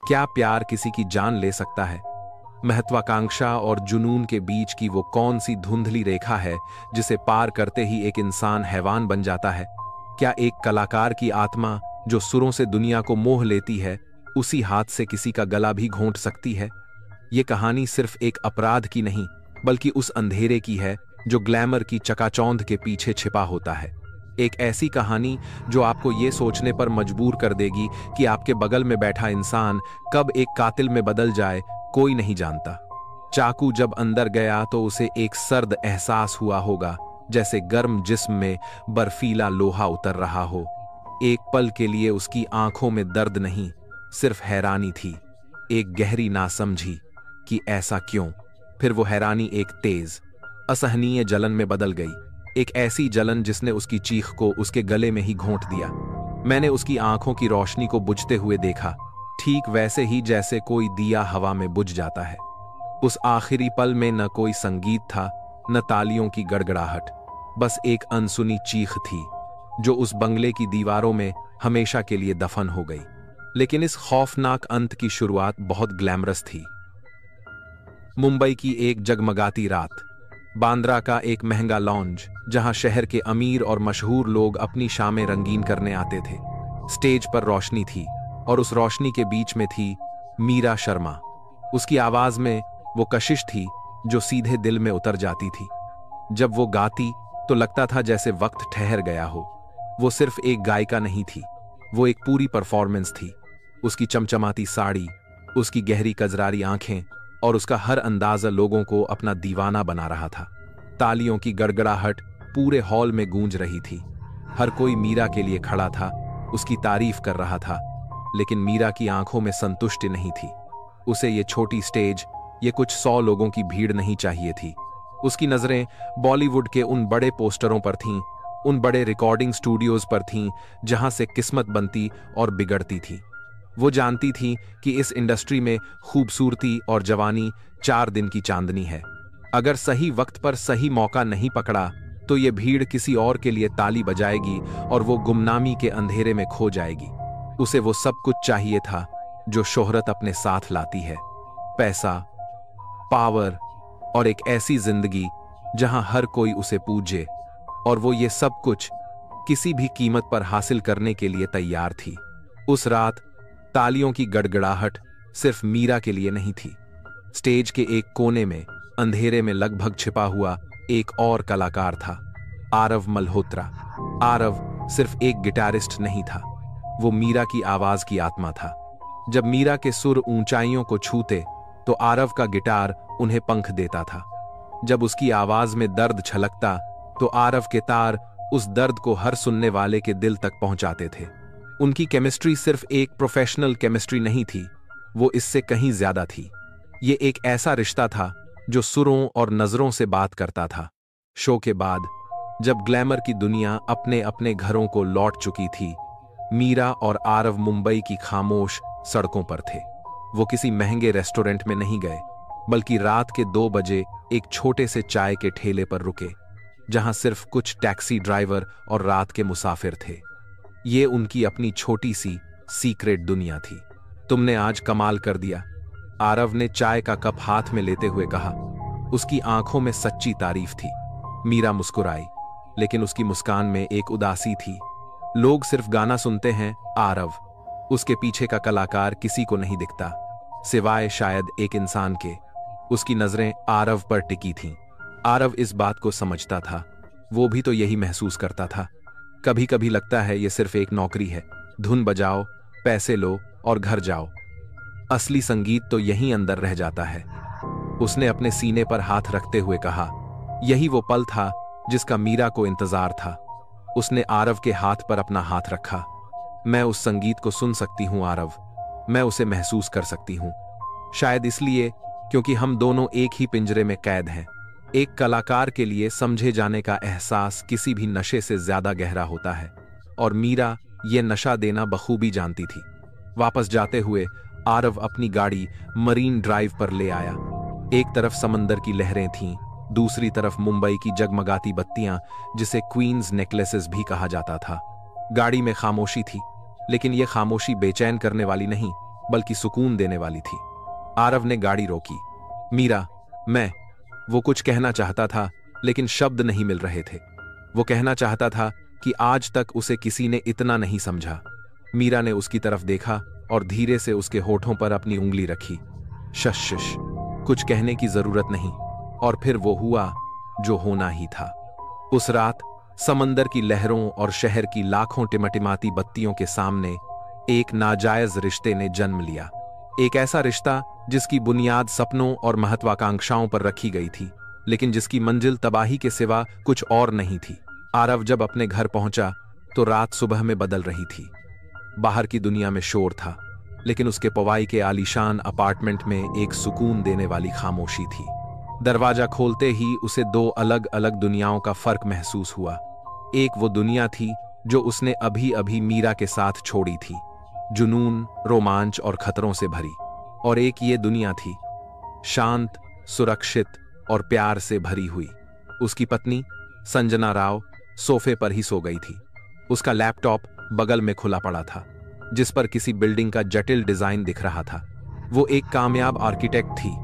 क्या प्यार किसी की जान ले सकता है? महत्वाकांक्षा और जुनून के बीच की वो कौन सी धुंधली रेखा है जिसे पार करते ही एक इंसान हैवान बन जाता है? क्या एक कलाकार की आत्मा जो सुरों से दुनिया को मोह लेती है, उसी हाथ से किसी का गला भी घोंट सकती है? ये कहानी सिर्फ एक अपराध की नहीं, बल्कि उस अंधेरे की है जो ग्लैमर की चकाचौंध के पीछे छिपा होता है। एक ऐसी कहानी जो आपको ये सोचने पर मजबूर कर देगी कि आपके बगल में बैठा इंसान कब एक कातिल में बदल जाए, कोई नहीं जानता। चाकू जब अंदर गया तो उसे एक सर्द एहसास हुआ होगा, जैसे गर्म जिस्म में बर्फीला लोहा उतर रहा हो। एक पल के लिए उसकी आंखों में दर्द नहीं, सिर्फ हैरानी थी, एक गहरी नासमझी कि ऐसा क्यों। फिर वो हैरानी एक तेज, असहनीय जलन में बदल गई, एक ऐसी जलन जिसने उसकी चीख को उसके गले में ही घोंट दिया। मैंने उसकी आंखों की रोशनी को बुझते हुए देखा, ठीक वैसे ही जैसे कोई दिया हवा में बुझ जाता है। उस आखिरी पल में न कोई संगीत था, न तालियों की गड़गड़ाहट, बस एक अनसुनी चीख थी जो उस बंगले की दीवारों में हमेशा के लिए दफन हो गई। लेकिन इस खौफनाक अंत की शुरुआत बहुत ग्लैमरस थी। मुंबई की एक जगमगाती रात, बांद्रा का एक महंगा लॉन्ज जहां शहर के अमीर और मशहूर लोग अपनी शामें रंगीन करने आते थे। स्टेज पर रोशनी थी और उस रोशनी के बीच में थी मीरा शर्मा। उसकी आवाज में वो कशिश थी जो सीधे दिल में उतर जाती थी। जब वो गाती तो लगता था जैसे वक्त ठहर गया हो। वो सिर्फ एक गायिका नहीं थी, वो एक पूरी परफॉर्मेंस थी। उसकी चमचमाती साड़ी, उसकी गहरी कजरारी आंखें और उसका हर अंदाज़ा लोगों को अपना दीवाना बना रहा था। तालियों की गड़गड़ाहट पूरे हॉल में गूंज रही थी। हर कोई मीरा के लिए खड़ा था, उसकी तारीफ कर रहा था। लेकिन मीरा की आंखों में संतुष्टि नहीं थी। उसे ये छोटी स्टेज, ये कुछ 100 लोगों की भीड़ नहीं चाहिए थी। उसकी नजरें बॉलीवुड के उन बड़े पोस्टरों पर थीं, उन बड़े रिकॉर्डिंग स्टूडियोज पर थीं जहां से किस्मत बनती और बिगड़ती थी। वो जानती थी कि इस इंडस्ट्री में खूबसूरती और जवानी 4 दिन की चांदनी है। अगर सही वक्त पर सही मौका नहीं पकड़ा तो ये भीड़ किसी और के लिए ताली बजाएगी और वो गुमनामी के अंधेरे में खो जाएगी। उसे वो सब कुछ चाहिए था जो शोहरत अपने साथ लाती है, पैसा, पावर और एक ऐसी जिंदगी जहां हर कोई उसे पूजे। और वो ये सब कुछ किसी भी कीमत पर हासिल करने के लिए तैयार थी। उस रात तालियों की गड़गड़ाहट सिर्फ मीरा के लिए नहीं थी। स्टेज के एक कोने में अंधेरे में लगभग छिपा हुआ एक और कलाकार था, आरव मल्होत्रा। आरव सिर्फ एक गिटारिस्ट नहीं था, वो मीरा की आवाज की आत्मा था। जब मीरा के सुर ऊंचाइयों को छूते तो आरव का गिटार उन्हें पंख देता था। जब उसकी आवाज में दर्द छलकता तो आरव के तार उस दर्द को हर सुनने वाले के दिल तक पहुंचाते थे। उनकी केमिस्ट्री सिर्फ एक प्रोफेशनल केमिस्ट्री नहीं थी, वो इससे कहीं ज्यादा थी। ये एक ऐसा रिश्ता था जो सुरों और नजरों से बात करता था। शो के बाद जब ग्लैमर की दुनिया अपने अपने घरों को लौट चुकी थी, मीरा और आरव मुंबई की खामोश सड़कों पर थे। वो किसी महंगे रेस्टोरेंट में नहीं गए, बल्कि रात के 2 बजे एक छोटे से चाय के ठेले पर रुके, जहां सिर्फ कुछ टैक्सी ड्राइवर और रात के मुसाफिर थे। ये उनकी अपनी छोटी सी सीक्रेट दुनिया थी। तुमने आज कमाल कर दिया, आरव ने चाय का कप हाथ में लेते हुए कहा। उसकी आंखों में सच्ची तारीफ थी। मीरा मुस्कुराई, लेकिन उसकी मुस्कान में एक उदासी थी। लोग सिर्फ गाना सुनते हैं आरव, उसके पीछे का कलाकार किसी को नहीं दिखता, सिवाय शायद एक इंसान के। उसकी नजरें आरव पर टिकी थीं। आरव इस बात को समझता था, वो भी तो यही महसूस करता था। कभी कभी लगता है ये सिर्फ एक नौकरी है, धुन बजाओ, पैसे लो और घर जाओ। असली संगीत तो यहीं अंदर रह जाता है। उसने अपने सीने पर हाथ रखते हुए कहा। यही वो पल था जिसका मीरा को इंतजार था। उसने आरव के हाथ पर अपना हाथ रखा। मैं उस संगीत को सुन सकती हूं आरव, मैं उसे महसूस कर सकती हूं। शायद इसलिए क्योंकि हम दोनों एक ही पिंजरे में कैद हैं। एक कलाकार के लिए समझे जाने का एहसास किसी भी नशे से ज्यादा गहरा होता है, और मीरा ये नशा देना बखूबी जानती थी। वापस जाते हुए आरव अपनी गाड़ी मरीन ड्राइव पर ले आया। एक तरफ समंदर की लहरें थीं, दूसरी तरफ मुंबई की जगमगाती बत्तियां, जिसे क्वींस नेकलेसेस भी कहा जाता था। गाड़ी में खामोशी थी, लेकिन यह खामोशी बेचैन करने वाली नहीं, बल्कि सुकून देने वाली थी। आरव ने गाड़ी रोकी। मीरा, मैं। वो कुछ कहना चाहता था, लेकिन शब्द नहीं मिल रहे थे। वो कहना चाहता था कि आज तक उसे किसी ने इतना नहीं समझा। मीरा ने उसकी तरफ देखा और धीरे से उसके होठों पर अपनी उंगली रखी। शश, कुछ कहने की जरूरत नहीं। और फिर वो हुआ जो होना ही था। उस रात समंदर की लहरों और शहर की लाखों टिमटिमाती बत्तियों के सामने एक नाजायज रिश्ते ने जन्म लिया। एक ऐसा रिश्ता जिसकी बुनियाद सपनों और महत्वाकांक्षाओं पर रखी गई थी, लेकिन जिसकी मंजिल तबाही के सिवा कुछ और नहीं थी। आरव जब अपने घर पहुंचा तो रात सुबह में बदल रही थी। बाहर की दुनिया में शोर था, लेकिन उसके पवाई के आलीशान अपार्टमेंट में एक सुकून देने वाली खामोशी थी। दरवाजा खोलते ही उसे दो अलग अलग दुनियाओं का फर्क महसूस हुआ। एक वो दुनिया थी जो उसने अभी अभी मीरा के साथ छोड़ी थी, जुनून, रोमांच और खतरों से भरी। और एक ये दुनिया थी, शांत, सुरक्षित और प्यार से भरी हुई। उसकी पत्नी संजना राव सोफे पर ही सो गई थी। उसका लैपटॉप बगल में खुला पड़ा था, जिस पर किसी बिल्डिंग का जटिल डिजाइन दिख रहा था। वो एक कामयाब आर्किटेक्ट थी,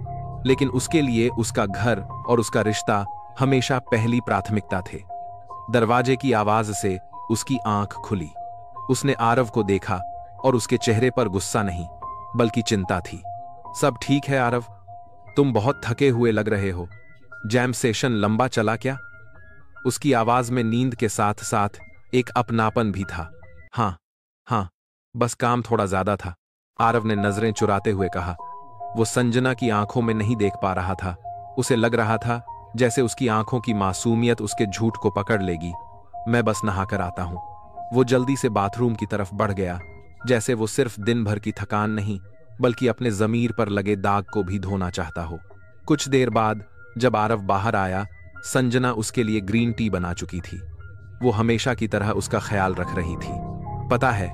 लेकिन उसके लिए उसका घर और उसका रिश्ता हमेशा पहली प्राथमिकता थे। दरवाजे की आवाज से उसकी आंख खुली। उसने आरव को देखा और उसके चेहरे पर गुस्सा नहीं, बल्कि चिंता थी। सब ठीक है आरव? तुम बहुत थके हुए लग रहे हो। जैम सेशन लंबा चला क्या? उसकी आवाज में नींद के साथ साथ एक अपनापन भी था। हाँ, बस काम थोड़ा ज्यादा था, आरव ने नजरें चुराते हुए कहा। वो संजना की आंखों में नहीं देख पा रहा था। उसे लग रहा था जैसे उसकी आंखों की मासूमियत उसके झूठ को पकड़ लेगी। मैं बस नहाकर आता हूं। वो जल्दी से बाथरूम की तरफ बढ़ गया, जैसे वो सिर्फ दिन भर की थकान नहीं, बल्कि अपने जमीर पर लगे दाग को भी धोना चाहता हो। कुछ देर बाद जब आरव बाहर आया, संजना उसके लिए ग्रीन टी बना चुकी थी। वो हमेशा की तरह उसका ख्याल रख रही थी। पता है,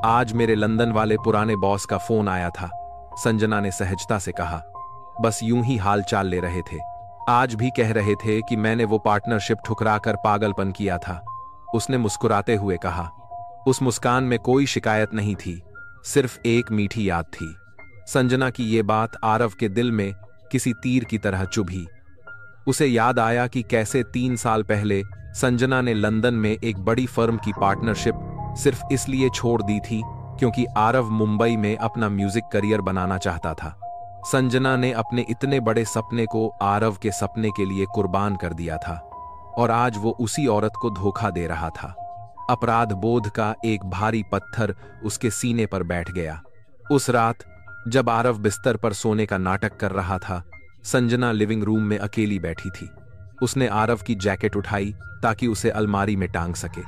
आज मेरे लंदन वाले पुराने बॉस का फोन आया था, संजना ने सहजता से कहा। बस यूं ही हाल चाल ले रहे थे। आज भी कह रहे थे कि मैंने वो पार्टनरशिप ठुकराकर पागलपन किया था, उसने मुस्कुराते हुए कहा। उस मुस्कान में कोई शिकायत नहीं थी, सिर्फ एक मीठी याद थी। संजना की ये बात आरव के दिल में किसी तीर की तरह चुभी। उसे याद आया कि कैसे 3 साल पहले संजना ने लंदन में एक बड़ी फर्म की पार्टनरशिप सिर्फ इसलिए छोड़ दी थी क्योंकि आरव मुंबई में अपना म्यूजिक करियर बनाना चाहता था। संजना ने अपने इतने बड़े सपने को आरव के सपने के लिए कुर्बान कर दिया था, और आज वो उसी औरत को धोखा दे रहा था। अपराध बोध का एक भारी पत्थर उसके सीने पर बैठ गया। उस रात जब आरव बिस्तर पर सोने का नाटक कर रहा था, संजना लिविंग रूम में अकेली बैठी थी। उसने आरव की जैकेट उठाई ताकि उसे अलमारी में टांग सके।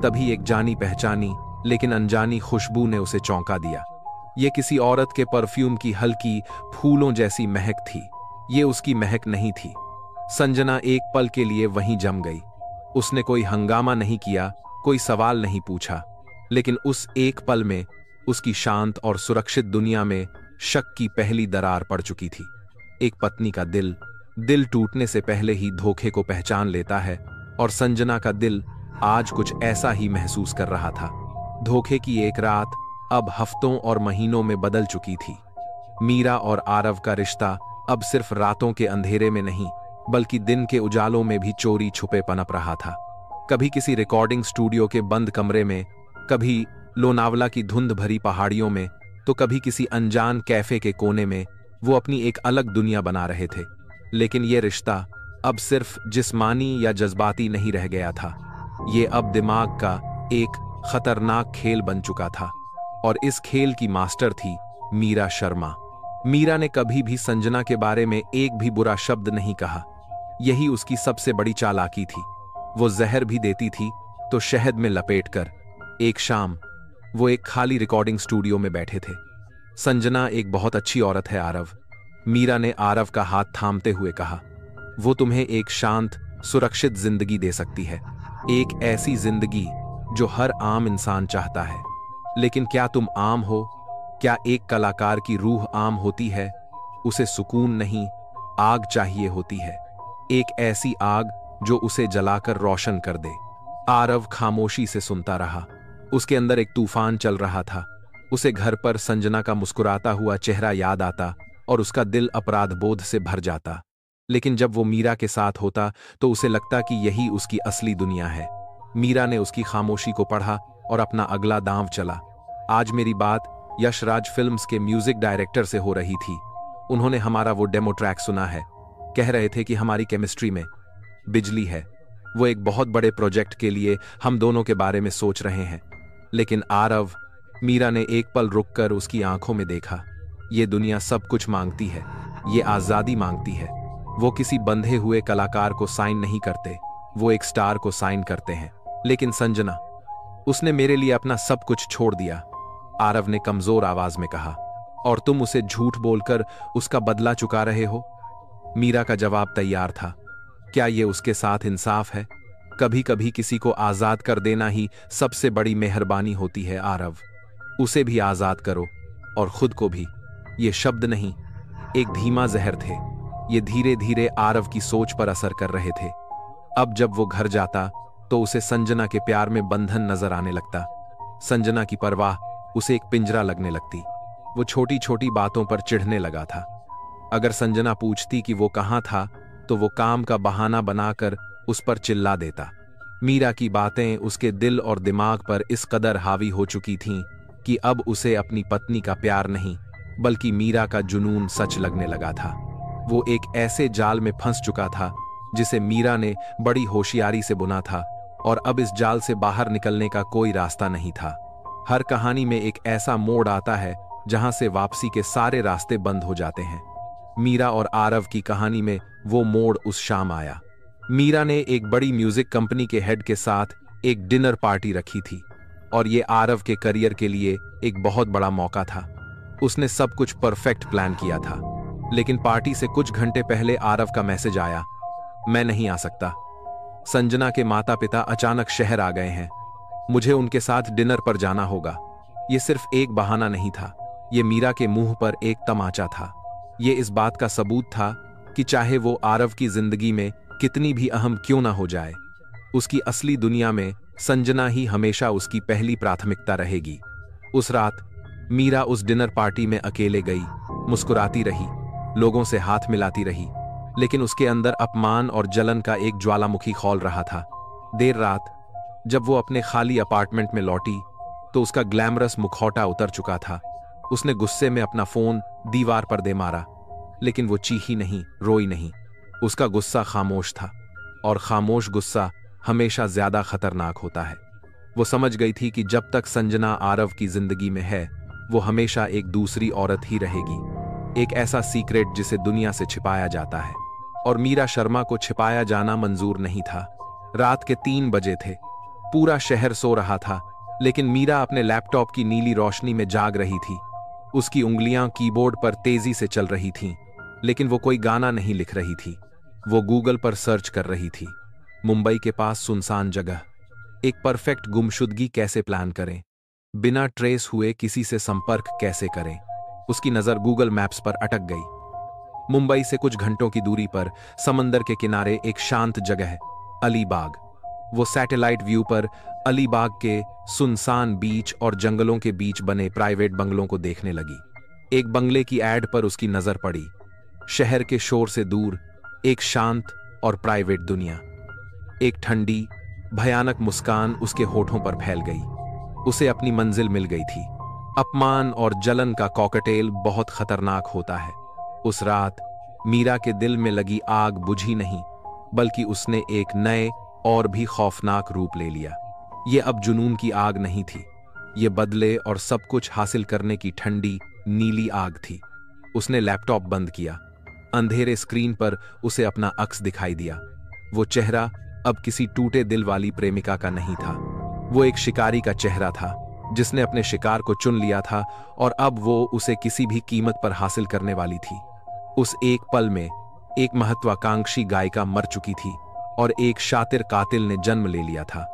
तभी एक जानी पहचानी लेकिन अनजानी खुशबू ने उसे चौंका दिया। ये किसी औरत के परफ्यूम की हल्की फूलों जैसी महक थी। ये उसकी महक नहीं थी। संजना एक पल के लिए वहीं जम गई। उसने कोई हंगामा नहीं किया, कोई सवाल नहीं पूछा, लेकिन उस एक पल में उसकी शांत और सुरक्षित दुनिया में शक की पहली दरार पड़ चुकी थी। एक पत्नी का दिल टूटने से पहले ही धोखे को पहचान लेता है, और संजना का दिल आज कुछ ऐसा ही महसूस कर रहा था। धोखे की एक रात अब हफ्तों और महीनों में बदल चुकी थी। मीरा और आरव का रिश्ता अब सिर्फ रातों के अंधेरे में नहीं, बल्कि दिन के उजालों में भी चोरी छुपे पनप रहा था। कभी किसी रिकॉर्डिंग स्टूडियो के बंद कमरे में, कभी लोनावला की धुंध भरी पहाड़ियों में, तो कभी किसी अनजान कैफे के कोने में वो अपनी एक अलग दुनिया बना रहे थे। लेकिन ये रिश्ता अब सिर्फ जिस्मानी या जज्बाती नहीं रह गया था। ये अब दिमाग का एक खतरनाक खेल बन चुका था, और इस खेल की मास्टर थी मीरा शर्मा। मीरा ने कभी भी संजना के बारे में एक भी बुरा शब्द नहीं कहा। यही उसकी सबसे बड़ी चालाकी थी। वो जहर भी देती थी तो शहद में लपेटकर। एक शाम वो एक खाली रिकॉर्डिंग स्टूडियो में बैठे थे। संजना एक बहुत अच्छी औरत है आरव, मीरा ने आरव का हाथ थामते हुए कहा। वो तुम्हें एक शांत, सुरक्षित जिंदगी दे सकती है, एक ऐसी जिंदगी जो हर आम इंसान चाहता है। लेकिन क्या तुम आम हो? क्या एक कलाकार की रूह आम होती है? उसे सुकून नहीं, आग चाहिए होती है। एक ऐसी आग जो उसे जलाकर रोशन कर दे। आरव खामोशी से सुनता रहा। उसके अंदर एक तूफान चल रहा था। उसे घर पर संजना का मुस्कुराता हुआ चेहरा याद आता और उसका दिल अपराध बोध से भर जाता। लेकिन जब वो मीरा के साथ होता तो उसे लगता कि यही उसकी असली दुनिया है। मीरा ने उसकी खामोशी को पढ़ा और अपना अगला दांव चला। आज मेरी बात यशराज फिल्म्स के म्यूजिक डायरेक्टर से हो रही थी। उन्होंने हमारा वो डेमो ट्रैक सुना है। कह रहे थे कि हमारी केमिस्ट्री में बिजली है। वो एक बहुत बड़े प्रोजेक्ट के लिए हम दोनों के बारे में सोच रहे हैं। लेकिन आरव, मीरा ने एक पल रुककर उसकी आंखों में देखा। ये दुनिया सब कुछ मांगती है, ये आजादी मांगती है। वो किसी बंधे हुए कलाकार को साइन नहीं करते, वो एक स्टार को साइन करते हैं। लेकिन संजना, उसने मेरे लिए अपना सब कुछ छोड़ दिया, आरव ने कमजोर आवाज में कहा। और तुम उसे झूठ बोलकर उसका बदला चुका रहे हो? मीरा का जवाब तैयार था। क्या ये उसके साथ इंसाफ है? कभी कभी किसी को आजाद कर देना ही सबसे बड़ी मेहरबानी होती है आरव। उसे भी आजाद करो और खुद को भी। ये शब्द नहीं, एक धीमा जहर थे। ये धीरे धीरे आरव की सोच पर असर कर रहे थे। अब जब वो घर जाता तो उसे संजना के प्यार में बंधन नजर आने लगता। संजना की परवाह उसे एक पिंजरा लगने लगती। वो छोटी छोटी बातों पर चिढ़ने लगा था। अगर संजना पूछती कि वो कहाँ था तो वो काम का बहाना बनाकर उस पर चिल्ला देता। मीरा की बातें उसके दिल और दिमाग पर इस कदर हावी हो चुकी थीं कि अब उसे अपनी पत्नी का प्यार नहीं बल्कि मीरा का जुनून सच लगने लगा था। वो एक ऐसे जाल में फंस चुका था जिसे मीरा ने बड़ी होशियारी से बुना था और अब इस जाल से बाहर निकलने का कोई रास्ता नहीं था। हर कहानी में एक ऐसा मोड़ आता है जहां से वापसी के सारे रास्ते बंद हो जाते हैं। मीरा और आरव की कहानी में वो मोड़ उस शाम आया। मीरा ने एक बड़ी म्यूजिक कंपनी के हेड के साथ एक डिनर पार्टी रखी थी और ये आरव के करियर के लिए एक बहुत बड़ा मौका था। उसने सब कुछ परफेक्ट प्लान किया था। लेकिन पार्टी से कुछ घंटे पहले आरव का मैसेज आया, मैं नहीं आ सकता। संजना के माता पिता अचानक शहर आ गए हैं। मुझे उनके साथ डिनर पर जाना होगा। ये सिर्फ एक बहाना नहीं था, ये मीरा के मुंह पर एक तमाचा था। ये इस बात का सबूत था कि चाहे वो आरव की जिंदगी में कितनी भी अहम क्यों ना हो जाए, उसकी असली दुनिया में संजना ही हमेशा उसकी पहली प्राथमिकता रहेगी। उस रात मीरा उस डिनर पार्टी में अकेले गई, मुस्कुराती रही, लोगों से हाथ मिलाती रही, लेकिन उसके अंदर अपमान और जलन का एक ज्वालामुखी खौल रहा था। देर रात जब वो अपने खाली अपार्टमेंट में लौटी तो उसका ग्लैमरस मुखौटा उतर चुका था। उसने गुस्से में अपना फोन दीवार पर दे मारा, लेकिन वो चीखी नहीं, रोई नहीं। उसका गुस्सा खामोश था और खामोश गुस्सा हमेशा ज्यादा खतरनाक होता है। वो समझ गई थी कि जब तक संजना आरव की जिंदगी में है वो हमेशा एक दूसरी औरत ही रहेगी, एक ऐसा सीक्रेट जिसे दुनिया से छिपाया जाता है। और मीरा शर्मा को छिपाया जाना मंजूर नहीं था। रात के 3 बजे थे, पूरा शहर सो रहा था, लेकिन मीरा अपने लैपटॉप की नीली रोशनी में जाग रही थी। उसकी उंगलियां कीबोर्ड पर तेजी से चल रही थीं, लेकिन वो कोई गाना नहीं लिख रही थी। वो गूगल पर सर्च कर रही थी, मुंबई के पास सुनसान जगह, एक परफेक्ट गुमशुदगी कैसे प्लान करें, बिना ट्रेस हुए किसी से संपर्क कैसे करें। उसकी नजर गूगल मैप्स पर अटक गई। मुंबई से कुछ घंटों की दूरी पर समंदर के किनारे एक शांत जगह है, अलीबाग। वो सैटेलाइट व्यू पर अलीबाग के सुनसान बीच और जंगलों के बीच बने प्राइवेट बंगलों को देखने लगी। एक बंगले की एड पर उसकी नजर पड़ी। शहर के शोर से दूर एक शांत और प्राइवेट दुनिया। एक ठंडी भयानक मुस्कान उसके होठों पर फैल गई। उसे अपनी मंजिल मिल गई थी। अपमान और जलन का कॉकटेल बहुत खतरनाक होता है। उस रात मीरा के दिल में लगी आग बुझी नहीं, बल्कि उसने एक नए और भी खौफनाक रूप ले लिया। ये अब जुनून की आग नहीं थी, ये बदले और सब कुछ हासिल करने की ठंडी नीली आग थी। उसने लैपटॉप बंद किया। अंधेरे स्क्रीन पर उसे अपना अक्स दिखाई दिया। वो चेहरा अब किसी टूटे दिल वाली प्रेमिका का नहीं था। वो एक शिकारी का चेहरा था जिसने अपने शिकार को चुन लिया था और अब वो उसे किसी भी कीमत पर हासिल करने वाली थी। उस एक पल में एक महत्वाकांक्षी गायिका मर चुकी थी और एक शातिर कातिल ने जन्म ले लिया था।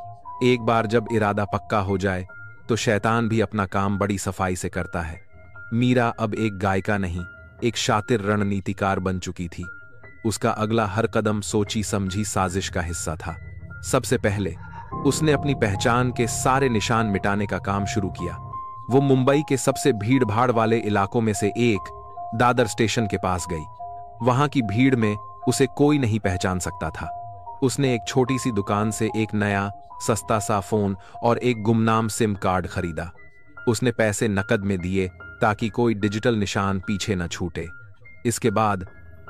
एक बार जब इरादा पक्का हो जाए तो शैतान भी अपना काम बड़ी सफाई से करता है। मीरा अब एक गायिका नहीं, एक शातिर रणनीतिकार बन चुकी थी। उसका अगला हर कदम सोची समझी साजिश का हिस्सा था। सबसे पहले उसने अपनी पहचान के सारे निशान मिटाने का काम शुरू किया। वो मुंबई के सबसे भीड़-भाड़ वाले इलाकों में से एक दादर स्टेशन के पास गई। वहां की भीड़ में उसे कोई नहीं पहचान सकता था। उसने एक छोटी सी दुकान से एक नया सस्ता सा फोन और एक गुमनाम सिम कार्ड खरीदा। उसने पैसे नकद में दिए ताकि कोई डिजिटल निशान पीछे न छूटे। इसके बाद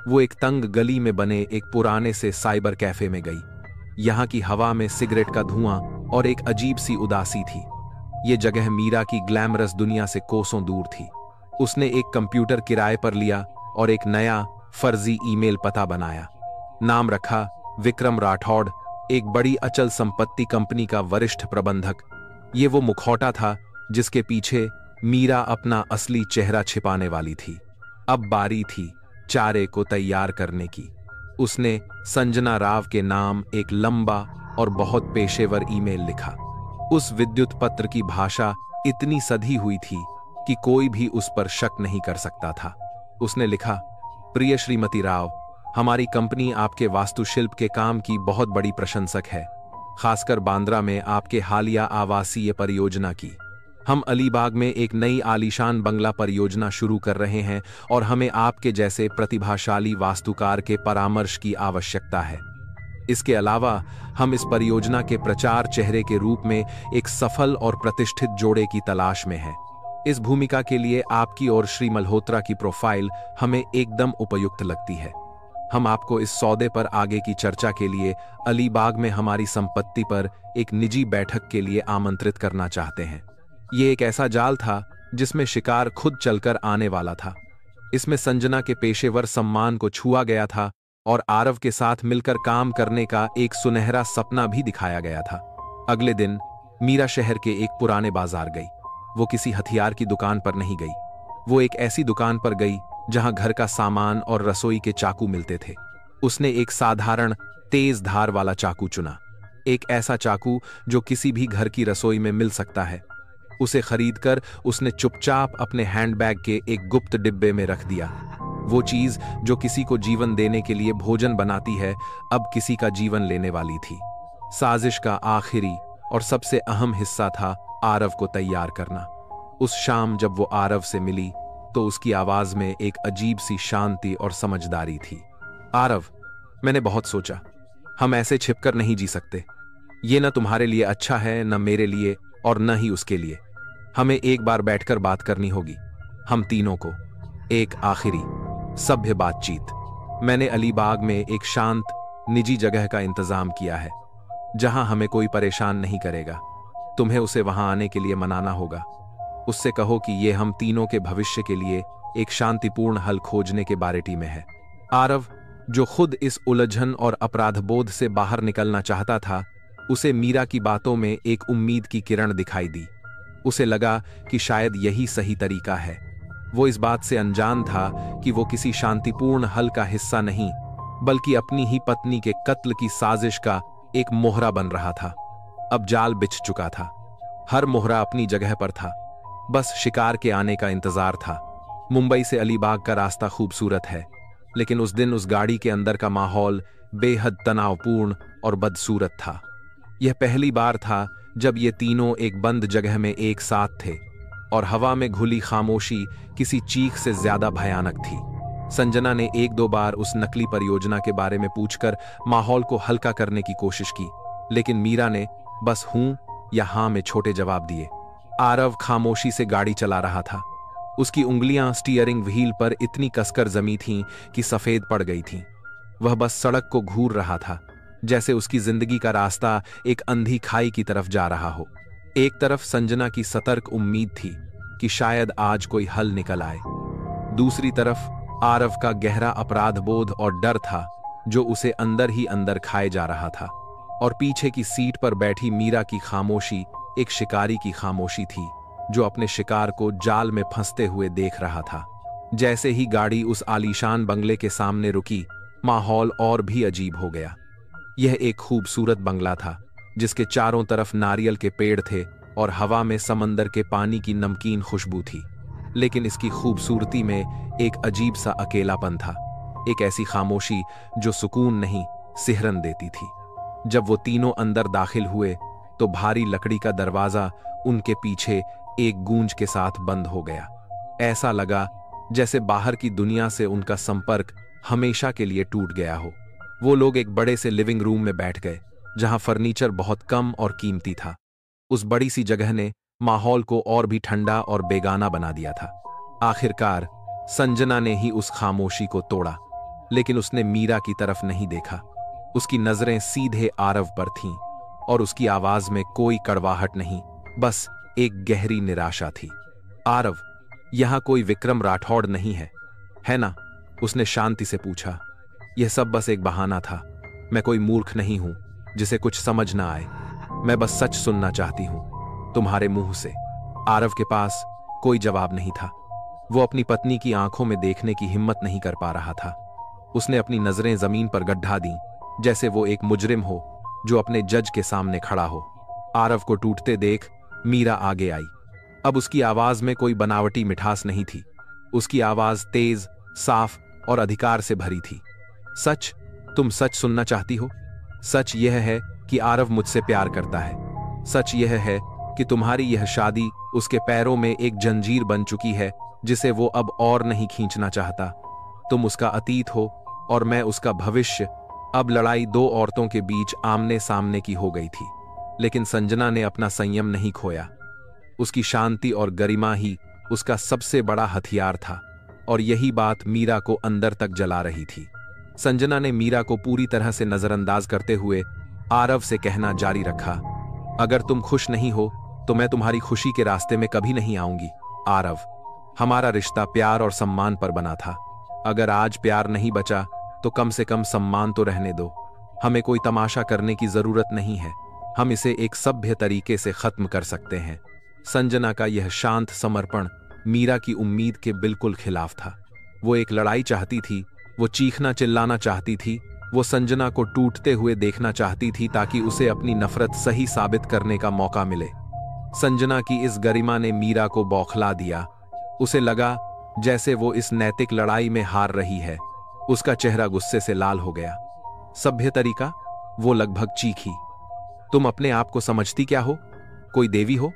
वो एक तंग गली में बने एक पुराने से साइबर कैफे में गई। यहाँ की हवा में सिगरेट का धुआं और एक अजीब सी उदासी थी। ये जगह मीरा की ग्लैमरस दुनिया से कोसों दूर थी। उसने एक कंप्यूटर किराए पर लिया और एक नया फर्जी ईमेल पता बनाया। नाम रखा विक्रम राठौड़, एक बड़ी अचल संपत्ति कंपनी का वरिष्ठ प्रबंधक। ये वो मुखौटा था जिसके पीछे मीरा अपना असली चेहरा छिपाने वाली थी। अब बारी थी चारे को तैयार करने की। उसने संजना राव के नाम एक लंबा और बहुत पेशेवर ईमेल लिखा। उस विद्युत पत्र की भाषा इतनी सधी हुई थी कि कोई भी उस पर शक नहीं कर सकता था। उसने लिखा, प्रिय श्रीमती राव, हमारी कंपनी आपके वास्तुशिल्प के काम की बहुत बड़ी प्रशंसक है, खासकर बांद्रा में आपके हालिया आवासीय परियोजना की। हम अलीबाग में एक नई आलीशान बंगला परियोजना शुरू कर रहे हैं और हमें आपके जैसे प्रतिभाशाली वास्तुकार के परामर्श की आवश्यकता है। इसके अलावा हम इस परियोजना के प्रचार चेहरे के रूप में एक सफल और प्रतिष्ठित जोड़े की तलाश में हैं। इस भूमिका के लिए आपकी और श्री मल्होत्रा की प्रोफाइल हमें एकदम उपयुक्त लगती है। हम आपको इस सौदे पर आगे की चर्चा के लिए अलीबाग में हमारी संपत्ति पर एक निजी बैठक के लिए आमंत्रित करना चाहते हैं। ये एक ऐसा जाल था जिसमें शिकार खुद चलकर आने वाला था। इसमें संजना के पेशेवर सम्मान को छुआ गया था और आरव के साथ मिलकर काम करने का एक सुनहरा सपना भी दिखाया गया था। अगले दिन मीरा शहर के एक पुराने बाजार गई। वो किसी हथियार की दुकान पर नहीं गई। वो एक ऐसी दुकान पर गई जहां घर का सामान और रसोई के चाकू मिलते थे। उसने एक साधारण तेज धार वाला चाकू चुना, एक ऐसा चाकू जो किसी भी घर की रसोई में मिल सकता है। उसे खरीदकर उसने चुपचाप अपने हैंडबैग के एक गुप्त डिब्बे में रख दिया। वो चीज जो किसी को जीवन देने के लिए भोजन बनाती है, अब किसी का जीवन लेने वाली थी। साजिश का आखिरी और सबसे अहम हिस्सा था आरव को तैयार करना। उस शाम जब वो आरव से मिली तो उसकी आवाज में एक अजीब सी शांति और समझदारी थी। आरव, मैंने बहुत सोचा, हम ऐसे छिपकर नहीं जी सकते। ये न तुम्हारे लिए अच्छा है, न मेरे लिए और न ही उसके लिए। हमें एक बार बैठकर बात करनी होगी, हम तीनों को। एक आखिरी सभ्य बातचीत। मैंने अलीबाग में एक शांत निजी जगह का इंतजाम किया है जहां हमें कोई परेशान नहीं करेगा। तुम्हें उसे वहां आने के लिए मनाना होगा। उससे कहो कि ये हम तीनों के भविष्य के लिए एक शांतिपूर्ण हल खोजने के बारेटी में है। आरव, जो खुद इस उलझन और अपराधबोध से बाहर निकलना चाहता था, उसे मीरा की बातों में एक उम्मीद की किरण दिखाई दी। उसे लगा कि शायद यही सही तरीका है। वो इस बात से अनजान था कि वो किसी शांतिपूर्ण हल का हिस्सा नहीं, बल्कि अपनी ही पत्नी के कत्ल की साजिश का एक मोहरा बन रहा था। अब जाल बिछ चुका था। हर मोहरा अपनी जगह पर था, बस शिकार के आने का इंतजार था। मुंबई से अलीबाग का रास्ता खूबसूरत है, लेकिन उस दिन उस गाड़ी के अंदर का माहौल बेहद तनावपूर्ण और बदसूरत था। यह पहली बार था जब ये तीनों एक बंद जगह में एक साथ थे और हवा में घुली खामोशी किसी चीख से ज्यादा भयानक थी। संजना ने एक दो बार उस नकली परियोजना के बारे में पूछकर माहौल को हल्का करने की कोशिश की, लेकिन मीरा ने बस हूं या हां में छोटे जवाब दिए। आरव खामोशी से गाड़ी चला रहा था। उसकी उंगलियां स्टीयरिंग व्हील पर इतनी कसकर जमी थीं कि सफेद पड़ गई थीं। वह बस सड़क को घूर रहा था, जैसे उसकी जिंदगी का रास्ता एक अंधी खाई की तरफ जा रहा हो। एक तरफ संजना की सतर्क उम्मीद थी कि शायद आज कोई हल निकल आए। दूसरी तरफ आरव का गहरा अपराध बोध और डर था जो उसे अंदर ही अंदर खाए जा रहा था। और पीछे की सीट पर बैठी मीरा की खामोशी एक शिकारी की खामोशी थी जो अपने शिकार को जाल में फंसते हुए देख रहा था। जैसे ही गाड़ी उस आलीशान बंगले के सामने रुकी, माहौल और भी अजीब हो गया। यह एक खूबसूरत बंगला था जिसके चारों तरफ नारियल के पेड़ थे और हवा में समंदर के पानी की नमकीन खुशबू थी। लेकिन इसकी खूबसूरती में एक अजीब सा अकेलापन था, एक ऐसी खामोशी जो सुकून नहीं सिहरन देती थी। जब वो तीनों अंदर दाखिल हुए तो भारी लकड़ी का दरवाजा उनके पीछे एक गूंज के साथ बंद हो गया। ऐसा लगा जैसे बाहर की दुनिया से उनका संपर्क हमेशा के लिए टूट गया हो। वो लोग एक बड़े से लिविंग रूम में बैठ गए, जहां फर्नीचर बहुत कम और कीमती था। उस बड़ी सी जगह ने माहौल को और भी ठंडा और बेगाना बना दिया था। आखिरकार संजना ने ही उस खामोशी को तोड़ा, लेकिन उसने मीरा की तरफ नहीं देखा। उसकी नजरें सीधे आरव पर थीं और उसकी आवाज में कोई कड़वाहट नहीं, बस एक गहरी निराशा थी। आरव, यहां कोई विक्रम राठौड़ नहीं है ना? उसने शांति से पूछा। यह सब बस एक बहाना था। मैं कोई मूर्ख नहीं हूं जिसे कुछ समझ ना आए। मैं बस सच सुनना चाहती हूं तुम्हारे मुंह से। आरव के पास कोई जवाब नहीं था। वो अपनी पत्नी की आंखों में देखने की हिम्मत नहीं कर पा रहा था। उसने अपनी नजरें जमीन पर गड्ढा दी, जैसे वो एक मुजरिम हो जो अपने जज के सामने खड़ा हो। आरव को टूटते देख मीरा आगे आई। अब उसकी आवाज में कोई बनावटी मिठास नहीं थी। उसकी आवाज तेज, साफ और अधिकार से भरी थी। सच? तुम सच सुनना चाहती हो? सच यह है कि आरव मुझसे प्यार करता है। सच यह है कि तुम्हारी यह शादी उसके पैरों में एक जंजीर बन चुकी है जिसे वो अब और नहीं खींचना चाहता। तुम उसका अतीत हो और मैं उसका भविष्य। अब लड़ाई दो औरतों के बीच आमने सामने की हो गई थी, लेकिन संजना ने अपना संयम नहीं खोया। उसकी शांति और गरिमा ही उसका सबसे बड़ा हथियार था, और यही बात मीरा को अंदर तक जला रही थी। संजना ने मीरा को पूरी तरह से नजरअंदाज करते हुए आरव से कहना जारी रखा, अगर तुम खुश नहीं हो तो मैं तुम्हारी खुशी के रास्ते में कभी नहीं आऊंगी। आरव, हमारा रिश्ता प्यार और सम्मान पर बना था। अगर आज प्यार नहीं बचा तो कम से कम सम्मान तो रहने दो। हमें कोई तमाशा करने की जरूरत नहीं है। हम इसे एक सभ्य तरीके से खत्म कर सकते हैं। संजना का यह शांत समर्पण मीरा की उम्मीद के बिल्कुल खिलाफ था। वो एक लड़ाई चाहती थी, वो चीखना चिल्लाना चाहती थी, वो संजना को टूटते हुए देखना चाहती थी ताकि उसे अपनी नफरत सही साबित करने का मौका मिले। संजना की इस गरिमा ने मीरा को बौखला दिया। उसे लगा जैसे वो इस नैतिक लड़ाई में हार रही है। उसका चेहरा गुस्से से लाल हो गया। सभ्य तरीका? वो लगभग चीखी। तुम अपने आप को समझती क्या हो? कोई देवी हो?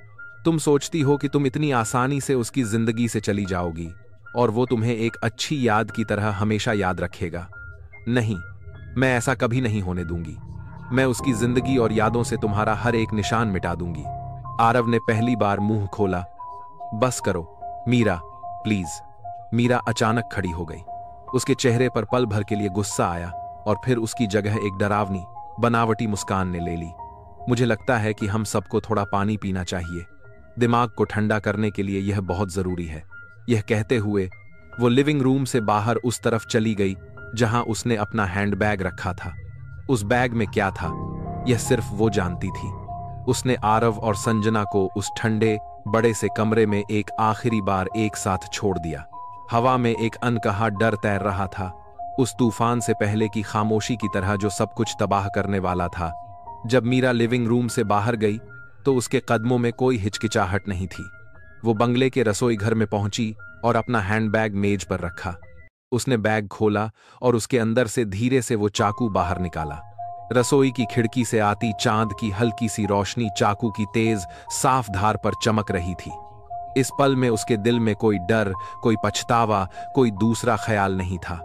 तुम सोचती हो कि तुम इतनी आसानी से उसकी जिंदगी से चली जाओगी और वो तुम्हें एक अच्छी याद की तरह हमेशा याद रखेगा। नहीं, मैं ऐसा कभी नहीं होने दूंगी। मैं उसकी जिंदगी और यादों से तुम्हारा हर एक निशान मिटा दूंगी। आरव ने पहली बार मुंह खोला। बस करो मीरा, प्लीज। मीरा अचानक खड़ी हो गई। उसके चेहरे पर पल भर के लिए गुस्सा आया और फिर उसकी जगह एक डरावनी, बनावटी मुस्कान ने ले ली। मुझे लगता है कि हम सबको थोड़ा पानी पीना चाहिए। दिमाग को ठंडा करने के लिए यह बहुत जरूरी है। यह कहते हुए वो लिविंग रूम से बाहर उस तरफ चली गई जहां उसने अपना हैंडबैग रखा था। उस बैग में क्या था, यह सिर्फ वो जानती थी। उसने आरव और संजना को उस ठंडे बड़े से कमरे में एक आखिरी बार एक साथ छोड़ दिया। हवा में एक अनकहा डर तैर रहा था, उस तूफान से पहले की खामोशी की तरह जो सब कुछ तबाह करने वाला था। जब मीरा लिविंग रूम से बाहर गई तो उसके कदमों में कोई हिचकिचाहट नहीं थी। वो बंगले के रसोई घर में पहुंची और अपना हैंडबैग मेज पर रखा। उसने बैग खोला और उसके अंदर से धीरे से वो चाकू बाहर निकाला। रसोई की खिड़की से आती चांद की हल्की सी रोशनी चाकू की तेज साफ धार पर चमक रही थी। इस पल में उसके दिल में कोई डर, कोई पछतावा, कोई दूसरा ख्याल नहीं था।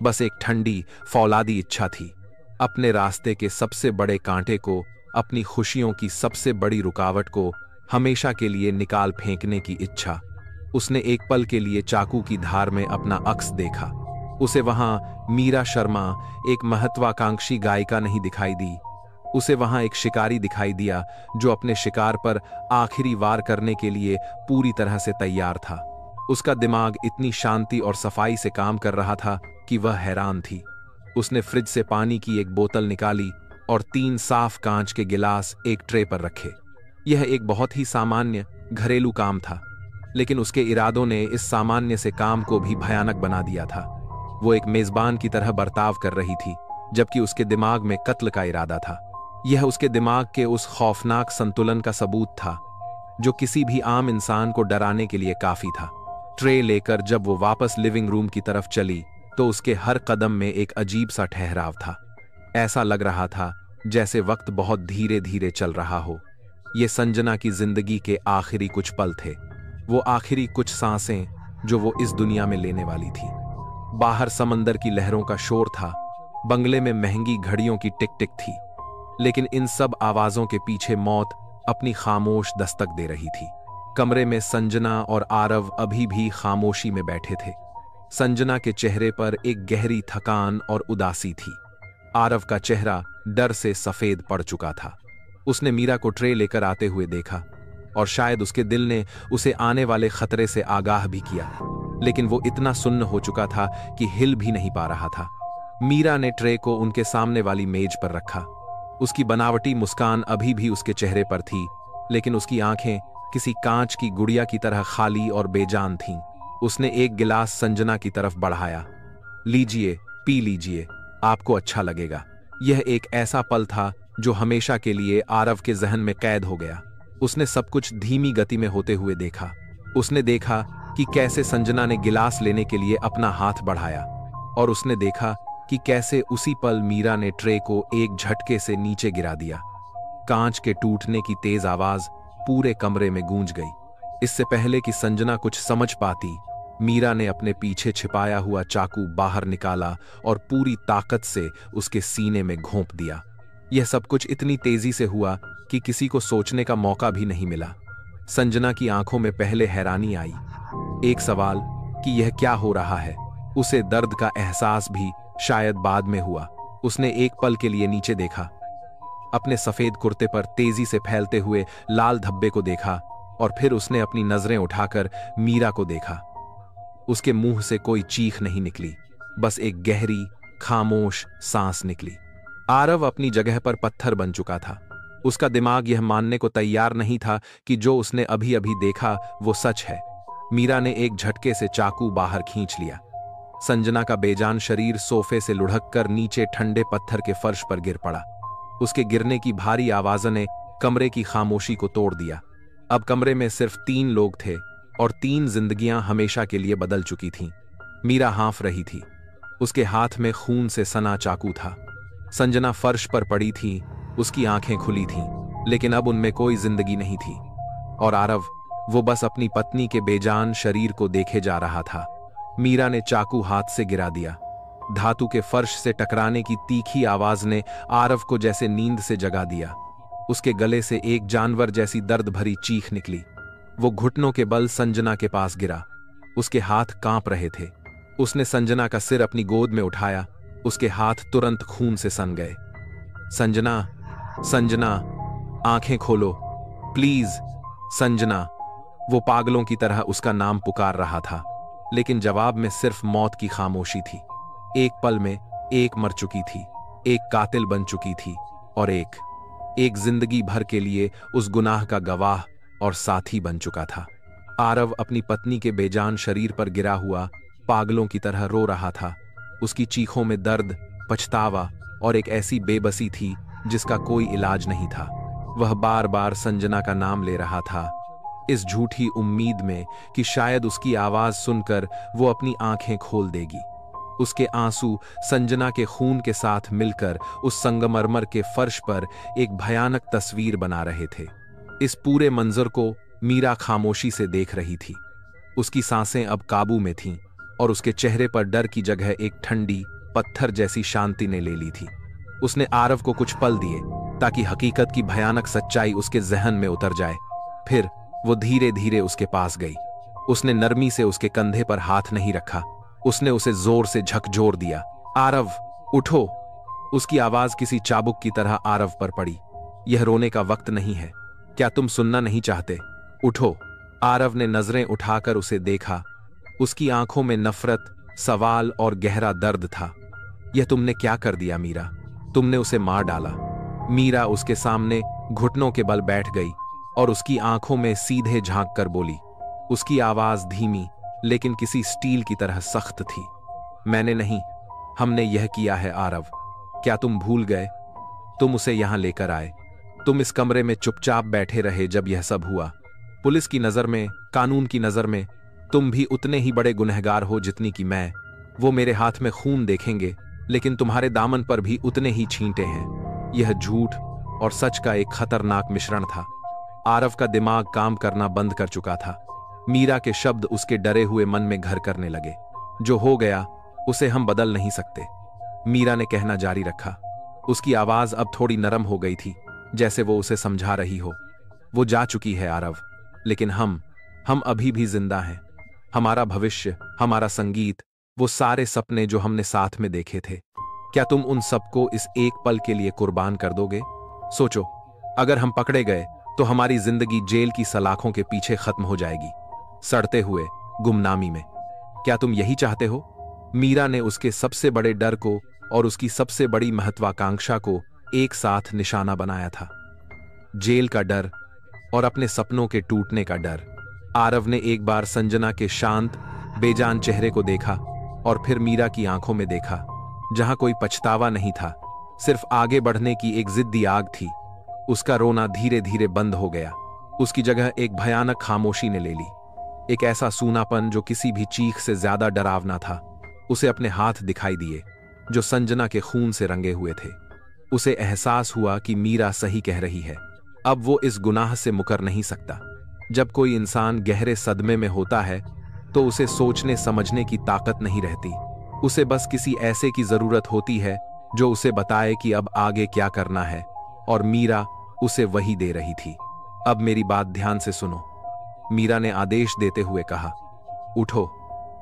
बस एक ठंडी फौलादी इच्छा थी, अपने रास्ते के सबसे बड़े कांटे को, अपनी खुशियों की सबसे बड़ी रुकावट को हमेशा के लिए निकाल फेंकने की इच्छा। उसने एक पल के लिए चाकू की धार में अपना अक्स देखा। उसे वहां मीरा शर्मा, एक महत्वाकांक्षी गायिका नहीं दिखाई दी। उसे वहां एक शिकारी दिखाई दिया जो अपने शिकार पर आखिरी वार करने के लिए पूरी तरह से तैयार था। उसका दिमाग इतनी शांति और सफाई से काम कर रहा था कि वह हैरान थी। उसने फ्रिज से पानी की एक बोतल निकाली और 3 साफ कांच के गिलास एक ट्रे पर रखे। यह एक बहुत ही सामान्य घरेलू काम था, लेकिन उसके इरादों ने इस सामान्य से काम को भी भयानक बना दिया था। वो एक मेजबान की तरह बर्ताव कर रही थी, जबकि उसके दिमाग में कत्ल का इरादा था। यह उसके दिमाग के उस खौफनाक संतुलन का सबूत था जो किसी भी आम इंसान को डराने के लिए काफी था। ट्रे लेकर जब वो वापस लिविंग रूम की तरफ चली तो उसके हर कदम में एक अजीब सा ठहराव था। ऐसा लग रहा था जैसे वक्त बहुत धीरे धीरे चल रहा हो। ये संजना की जिंदगी के आखिरी कुछ पल थे, वो आखिरी कुछ सांसें जो वो इस दुनिया में लेने वाली थी। बाहर समंदर की लहरों का शोर था, बंगले में महंगी घड़ियों की टिक टिक थी, लेकिन इन सब आवाजों के पीछे मौत अपनी खामोश दस्तक दे रही थी। कमरे में संजना और आरव अभी भी खामोशी में बैठे थे। संजना के चेहरे पर एक गहरी थकान और उदासी थी। आरव का चेहरा डर से सफेद पड़ चुका था। उसने मीरा को ट्रे लेकर आते हुए देखा और शायद उसके दिल ने उसे आने वाले खतरे से आगाह भी किया, लेकिन वो इतना सुन्न हो चुका था कि हिल भी नहीं पा रहा था। मीरा ने ट्रे को उनके सामने वाली मेज पर रखा। उसकी बनावटी मुस्कान अभी भी उसके चेहरे पर थी, लेकिन उसकी आंखें किसी कांच की गुड़िया की तरह खाली और बेजान थीं। उसने एक गिलास संजना की तरफ बढ़ाया। लीजिए, पी लीजिए, आपको अच्छा लगेगा। यह एक ऐसा पल था जो हमेशा के लिए आरव के जहन में कैद हो गया। उसने सब कुछ धीमी गति में होते हुए देखा। उसने देखा कि कैसे संजना ने गिलास लेने के लिए अपना हाथ बढ़ाया, और उसने देखा कि कैसे उसी पल मीरा ने ट्रे को एक झटके से नीचे गिरा दिया। कांच के टूटने की तेज आवाज पूरे कमरे में गूंज गई। इससे पहले कि संजना कुछ समझ पाती, मीरा ने अपने पीछे छिपाया हुआ चाकू बाहर निकाला और पूरी ताकत से उसके सीने में घोंप दिया। यह सब कुछ इतनी तेजी से हुआ कि किसी को सोचने का मौका भी नहीं मिला। संजना की आंखों में पहले हैरानी आई, एक सवाल कि यह क्या हो रहा है। उसे दर्द का एहसास भी शायद बाद में हुआ। उसने एक पल के लिए नीचे देखा, अपने सफेद कुर्ते पर तेजी से फैलते हुए लाल धब्बे को देखा, और फिर उसने अपनी नजरें उठाकर मीरा को देखा। उसके मुंह से कोई चीख नहीं निकली, बस एक गहरी खामोश सांस निकली। आरव अपनी जगह पर पत्थर बन चुका था। उसका दिमाग यह मानने को तैयार नहीं था कि जो उसने अभी अभी देखा वो सच है। मीरा ने एक झटके से चाकू बाहर खींच लिया। संजना का बेजान शरीर सोफे से लुढ़क कर नीचे ठंडे पत्थर के फर्श पर गिर पड़ा। उसके गिरने की भारी आवाज ने कमरे की खामोशी को तोड़ दिया। अब कमरे में सिर्फ 3 लोग थे और 3 जिंदगियां हमेशा के लिए बदल चुकी थीं। मीरा हाँफ रही थी, उसके हाथ में खून से सना चाकू था। संजना फर्श पर पड़ी थी, उसकी आंखें खुली थीं, लेकिन अब उनमें कोई जिंदगी नहीं थी। और आरव, वो बस अपनी पत्नी के बेजान शरीर को देखे जा रहा था। मीरा ने चाकू हाथ से गिरा दिया। धातु के फर्श से टकराने की तीखी आवाज ने आरव को जैसे नींद से जगा दिया। उसके गले से एक जानवर जैसी दर्द भरी चीख निकली। वो घुटनों के बल संजना के पास गिरा। उसके हाथ कांप रहे थे। उसने संजना का सिर अपनी गोद में उठाया। उसके हाथ तुरंत खून से सन गए। संजना, संजना, आंखें खोलो, प्लीज, संजना। वो पागलों की तरह उसका नाम पुकार रहा था, लेकिन जवाब में सिर्फ मौत की खामोशी थी। एक पल में एक मर चुकी थी, एक कातिल बन चुकी थी, और एक जिंदगी भर के लिए उस गुनाह का गवाह और साथी बन चुका था। आरव अपनी पत्नी के बेजान शरीर पर गिरा हुआ पागलों की तरह रो रहा था। उसकी चीखों में दर्द, पछतावा और एक ऐसी बेबसी थी जिसका कोई इलाज नहीं था। वह बार बार संजना का नाम ले रहा था, इस झूठी उम्मीद में कि शायद उसकी आवाज सुनकर वो अपनी आंखें खोल देगी। उसके आंसू संजना के खून के साथ मिलकर उस संगमरमर के फर्श पर एक भयानक तस्वीर बना रहे थे। इस पूरे मंजर को मीरा खामोशी से देख रही थी। उसकी सांसें अब काबू में थीं और उसके चेहरे पर डर की जगह एक ठंडी पत्थर जैसी शांति ने ले ली थी। उसने आरव को कुछ पल दिए ताकि हकीकत की भयानक सच्चाई उसके जहन में उतर जाए। फिर वो धीरे धीरे उसके पास गई। उसने नरमी से उसके कंधे पर हाथ नहीं रखा, उसने उसे जोर से झकझोर दिया। आरव, उठो। उसकी आवाज किसी चाबुक की तरह आरव पर पड़ी। यह रोने का वक्त नहीं है, क्या तुम सुनना नहीं चाहते? उठो। आरव ने नजरें उठाकर उसे देखा। उसकी आंखों में नफरत, सवाल और गहरा दर्द था। यह तुमने क्या कर दिया मीरा? तुमने उसे मार डाला। मीरा उसके सामने घुटनों के बल बैठ गई और उसकी आंखों में सीधे झांक कर बोली। उसकी आवाज धीमी लेकिन किसी स्टील की तरह सख्त थी। मैंने नहीं, हमने यह किया है आरव। क्या तुम भूल गए? तुम उसे यहां लेकर आए, तुम इस कमरे में चुपचाप बैठे रहे जब यह सब हुआ। पुलिस की नजर में, कानून की नजर में तुम भी उतने ही बड़े गुनहगार हो जितनी कि मैं। वो मेरे हाथ में खून देखेंगे, लेकिन तुम्हारे दामन पर भी उतने ही छींटे हैं। यह झूठ और सच का एक खतरनाक मिश्रण था। आरव का दिमाग काम करना बंद कर चुका था। मीरा के शब्द उसके डरे हुए मन में घर करने लगे। जो हो गया उसे हम बदल नहीं सकते, मीरा ने कहना जारी रखा। उसकी आवाज अब थोड़ी नरम हो गई थी, जैसे वो उसे समझा रही हो। वो जा चुकी है आरव, लेकिन हम अभी भी जिंदा हैं। हमारा भविष्य, हमारा संगीत, वो सारे सपने जो हमने साथ में देखे थे, क्या तुम उन सबको इस एक पल के लिए कुर्बान कर दोगे? सोचो, अगर हम पकड़े गए तो हमारी जिंदगी जेल की सलाखों के पीछे खत्म हो जाएगी, सड़ते हुए गुमनामी में। क्या तुम यही चाहते हो? मीरा ने उसके सबसे बड़े डर को और उसकी सबसे बड़ी महत्वाकांक्षा को एक साथ निशाना बनाया था। जेल का डर और अपने सपनों के टूटने का डर। आरव ने एक बार संजना के शांत, बेजान चेहरे को देखा और फिर मीरा की आंखों में देखा, जहां कोई पछतावा नहीं था, सिर्फ आगे बढ़ने की एक जिद्दी आग थी। उसका रोना धीरे धीरे बंद हो गया। उसकी जगह एक भयानक खामोशी ने ले ली, एक ऐसा सूनापन जो किसी भी चीख से ज्यादा डरावना था। उसे अपने हाथ दिखाई दिए, जो संजना के खून से रंगे हुए थे। उसे एहसास हुआ कि मीरा सही कह रही है। अब वो इस गुनाह से मुकर नहीं सकता। जब कोई इंसान गहरे सदमे में होता है तो उसे सोचने समझने की ताकत नहीं रहती। उसे बस किसी ऐसे की जरूरत होती है जो उसे बताए कि अब आगे क्या करना है, और मीरा उसे वही दे रही थी। अब मेरी बात ध्यान से सुनो, मीरा ने आदेश देते हुए कहा। उठो,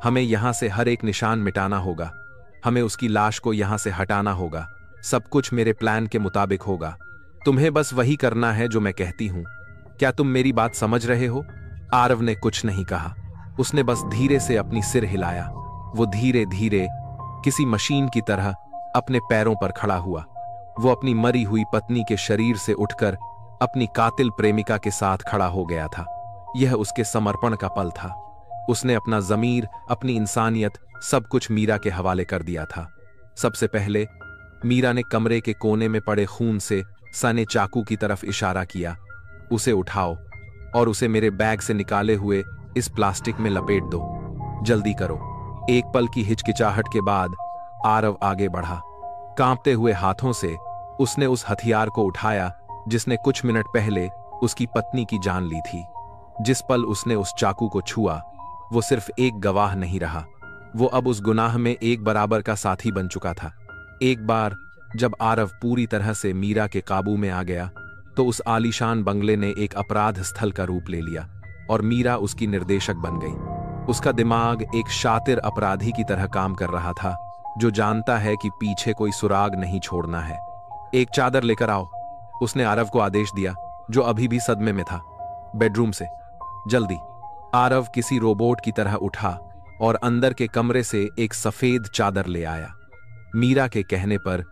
हमें यहां से हर एक निशान मिटाना होगा। हमें उसकी लाश को यहां से हटाना होगा। सब कुछ मेरे प्लान के मुताबिक होगा। तुम्हें बस वही करना है जो मैं कहती हूं। क्या तुम मेरी बात समझ रहे हो? आरव ने कुछ नहीं कहा। उसने बस धीरे से अपनी सिर हिलाया। वो धीरे धीरे किसी मशीन की तरह अपने पैरों पर खड़ा हुआ। वो अपनी मरी हुई पत्नी के शरीर से उठकर अपनी कातिल प्रेमिका के साथ खड़ा हो गया था। यह उसके समर्पण का पल था। उसने अपना ज़मीर, अपनी इंसानियत, सब कुछ मीरा के हवाले कर दिया था। सबसे पहले मीरा ने कमरे के कोने में पड़े खून से सने चाकू की तरफ इशारा किया। उसे उठाओ और उसे मेरे बैग से निकाले हुए इस प्लास्टिक में लपेट दो। जल्दी करो। एक पल की हिचकिचाहट के बाद आरव आगे बढ़ा। कांपते हुए हाथों से उसने उस हथियार को उठाया जिसने कुछ मिनट पहले उसकी पत्नी की जान ली थी। जिस पल उसने उस चाकू को छुआ, वो सिर्फ एक गवाह नहीं रहा, वो अब उस गुनाह में एक बराबर का साथी बन चुका था। एक बार जब आरव पूरी तरह से मीरा के काबू में आ गया तो उस आलीशान बंगले ने एक अपराध स्थल का रूप ले लिया और मीरा उसकी निर्देशक बन गई। उसका दिमाग एक शातिर अपराधी की तरह काम कर रहा था, जो जानता है कि पीछे कोई सुराग नहीं छोड़ना है। एक चादर लेकर आओ, उसने आरव को आदेश दिया, जो अभी भी सदमे में था। बेडरूम से, जल्दी। आरव किसी रोबोट की तरह उठा और अंदर के कमरे से एक सफेद चादर ले आया। मीरा के कहने पर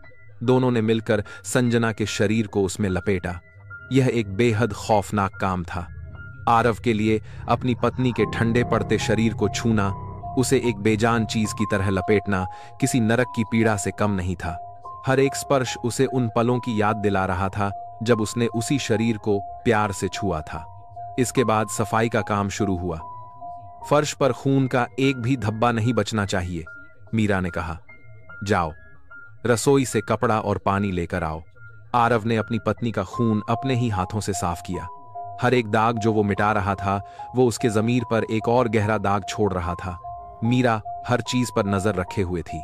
दोनों ने मिलकर संजना के शरीर को उसमें लपेटा। यह एक बेहद खौफनाक काम था। आरव के लिए अपनी पत्नी के ठंडे पड़ते शरीर को छूना, उसे एक बेजान चीज की तरह लपेटना किसी नरक की पीड़ा से कम नहीं था। हर एक स्पर्श उसे उन पलों की याद दिला रहा था जब उसने उसी शरीर को प्यार से छुआ था। इसके बाद सफाई का काम शुरू हुआ। फर्श पर खून का एक भी धब्बा नहीं बचना चाहिए, मीरा ने कहा। जाओ, रसोई से कपड़ा और पानी लेकर आओ। आरव ने अपनी पत्नी का खून अपने ही हाथों से साफ किया। हर एक दाग जो वो मिटा रहा था, वो उसके जमीर पर एक और गहरा दाग छोड़ रहा था। मीरा हर चीज पर नजर रखे हुए थी।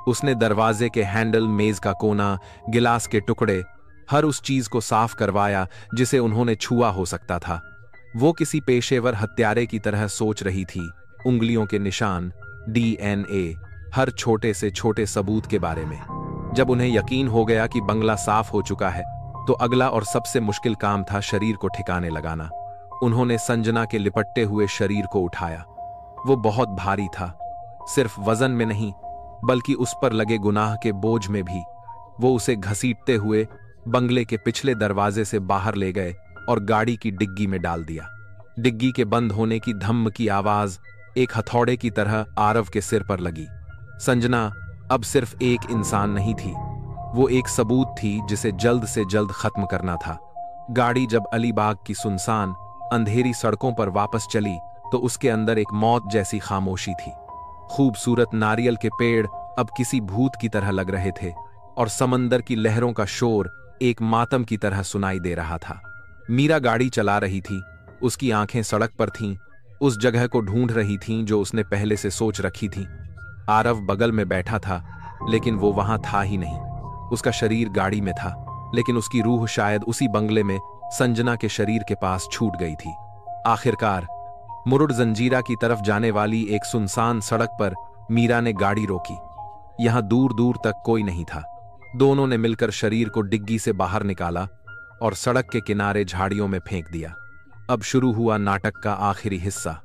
उसने दरवाजे के हैंडल, मेज का कोना, गिलास के टुकड़े, हर उस चीज को साफ करवाया जिसे उन्होंने छुआ हो सकता था। वो किसी पेशेवर हत्यारे की तरह सोच रही थी, उंगलियों के निशान, DNA, हर छोटे से छोटे सबूत के बारे में। जब उन्हें यकीन हो गया कि बंगला साफ हो चुका है, तो अगला और सबसे मुश्किल काम था शरीर को ठिकाने लगाना। उन्होंने संजना के लिपटते हुए शरीर को उठाया। वो बहुत भारी था, सिर्फ वजन में नहीं, बल्कि उस पर लगे गुनाह के बोझ में भी। वो उसे घसीटते हुए बंगले के पिछले दरवाजे से बाहर ले गए और गाड़ी की डिग्गी में डाल दिया। डिग्गी के बंद होने की धम्म की आवाज एक हथौड़े की तरह आरव के सिर पर लगी। संजना अब सिर्फ एक इंसान नहीं थी, वो एक सबूत थी जिसे जल्द से जल्द खत्म करना था। गाड़ी जब अलीबाग की सुनसान, अंधेरी सड़कों पर वापस चली तो उसके अंदर एक मौत जैसी खामोशी थी। खूबसूरत नारियल के पेड़ अब किसी भूत की तरह लग रहे थे और समंदर की लहरों का शोर एक मातम की तरह सुनाई दे रहा था। मीरा गाड़ी चला रही थी, उसकी आंखें सड़क पर थीं, उस जगह को ढूंढ रही थीं जो उसने पहले से सोच रखी थी। आरव बगल में बैठा था, लेकिन वो वहां था ही नहीं। उसका शरीर गाड़ी में था, लेकिन उसकी रूह शायद उसी बंगले में संजना के शरीर के पास छूट गई थी। आखिरकार मुरुड जंजीरा की तरफ जाने वाली एक सुनसान सड़क पर मीरा ने गाड़ी रोकी। यहां दूर दूर तक कोई नहीं था। दोनों ने मिलकर शरीर को डिग्गी से बाहर निकाला और सड़क के किनारे झाड़ियों में फेंक दिया। अब शुरू हुआ नाटक का आखिरी हिस्सा।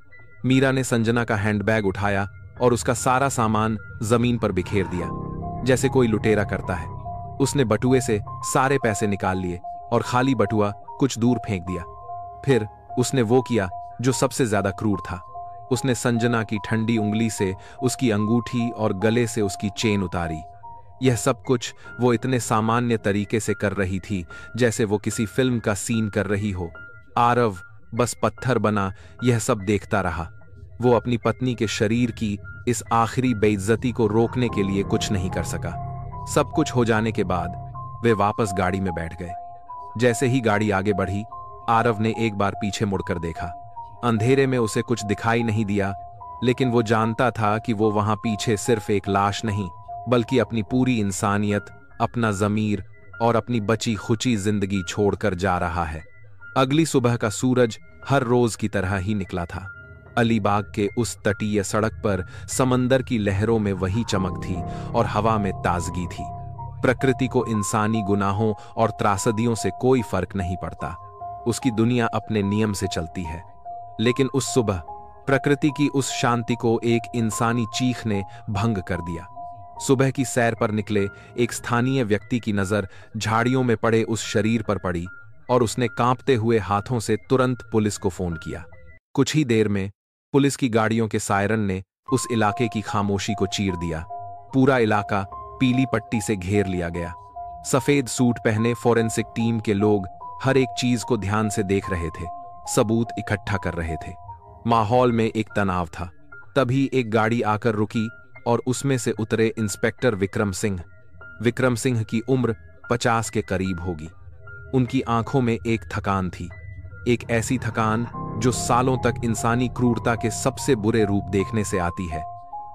मीरा ने संजना का हैंडबैग उठाया और उसका सारा सामान जमीन पर बिखेर दिया, जैसे कोई लुटेरा करता है। उसने बटुए से सारे पैसे निकाल लिए और खाली बटुआ कुछ दूर फेंक दिया। फिर उसने वो किया जो सबसे ज्यादा क्रूर था। उसने संजना की ठंडी उंगली से उसकी अंगूठी और गले से उसकी चेन उतारी। यह सब कुछ वो इतने सामान्य तरीके से कर रही थी जैसे वो किसी फिल्म का सीन कर रही हो। आरव बस पत्थर बना यह सब देखता रहा। वो अपनी पत्नी के शरीर की इस आखिरी बेइज्जती को रोकने के लिए कुछ नहीं कर सका। सब कुछ हो जाने के बाद वे वापस गाड़ी में बैठ गए। जैसे ही गाड़ी आगे बढ़ी, आरव ने एक बार पीछे मुड़कर देखा। अंधेरे में उसे कुछ दिखाई नहीं दिया, लेकिन वो जानता था कि वो वहां पीछे सिर्फ एक लाश नहीं, बल्कि अपनी पूरी इंसानियत, अपना ज़मीर और अपनी बची खुची जिंदगी छोड़कर जा रहा है। अगली सुबह का सूरज हर रोज की तरह ही निकला था। अलीबाग के उस तटीय सड़क पर समंदर की लहरों में वही चमक थी और हवा में ताजगी थी। प्रकृति को इंसानी गुनाहों और त्रासदियों से कोई फर्क नहीं पड़ता। उसकी दुनिया अपने नियम से चलती है। लेकिन उस सुबह प्रकृति की उस शांति को एक इंसानी चीख ने भंग कर दिया। सुबह की सैर पर निकले एक स्थानीय व्यक्ति की नजर झाड़ियों में पड़े उस शरीर पर पड़ी और उसने कांपते हुए हाथों से तुरंत पुलिस को फोन किया। कुछ ही देर में पुलिस की गाड़ियों के सायरन ने उस इलाके की खामोशी को चीर दिया। पूरा इलाका पीली पट्टी से घेर लिया गया। सफेद सूट पहने फोरेंसिक टीम के लोग हर एक चीज को ध्यान से देख रहे थे, सबूत इकट्ठा कर रहे थे। माहौल में एक तनाव था। तभी एक गाड़ी आकर रुकी और उसमें से उतरे इंस्पेक्टर विक्रम सिंह। विक्रम सिंह की उम्र 50 के करीब होगी। उनकी आंखों में एक थकान थी, एक ऐसी थकान जो सालों तक इंसानी क्रूरता के सबसे बुरे रूप देखने से आती है।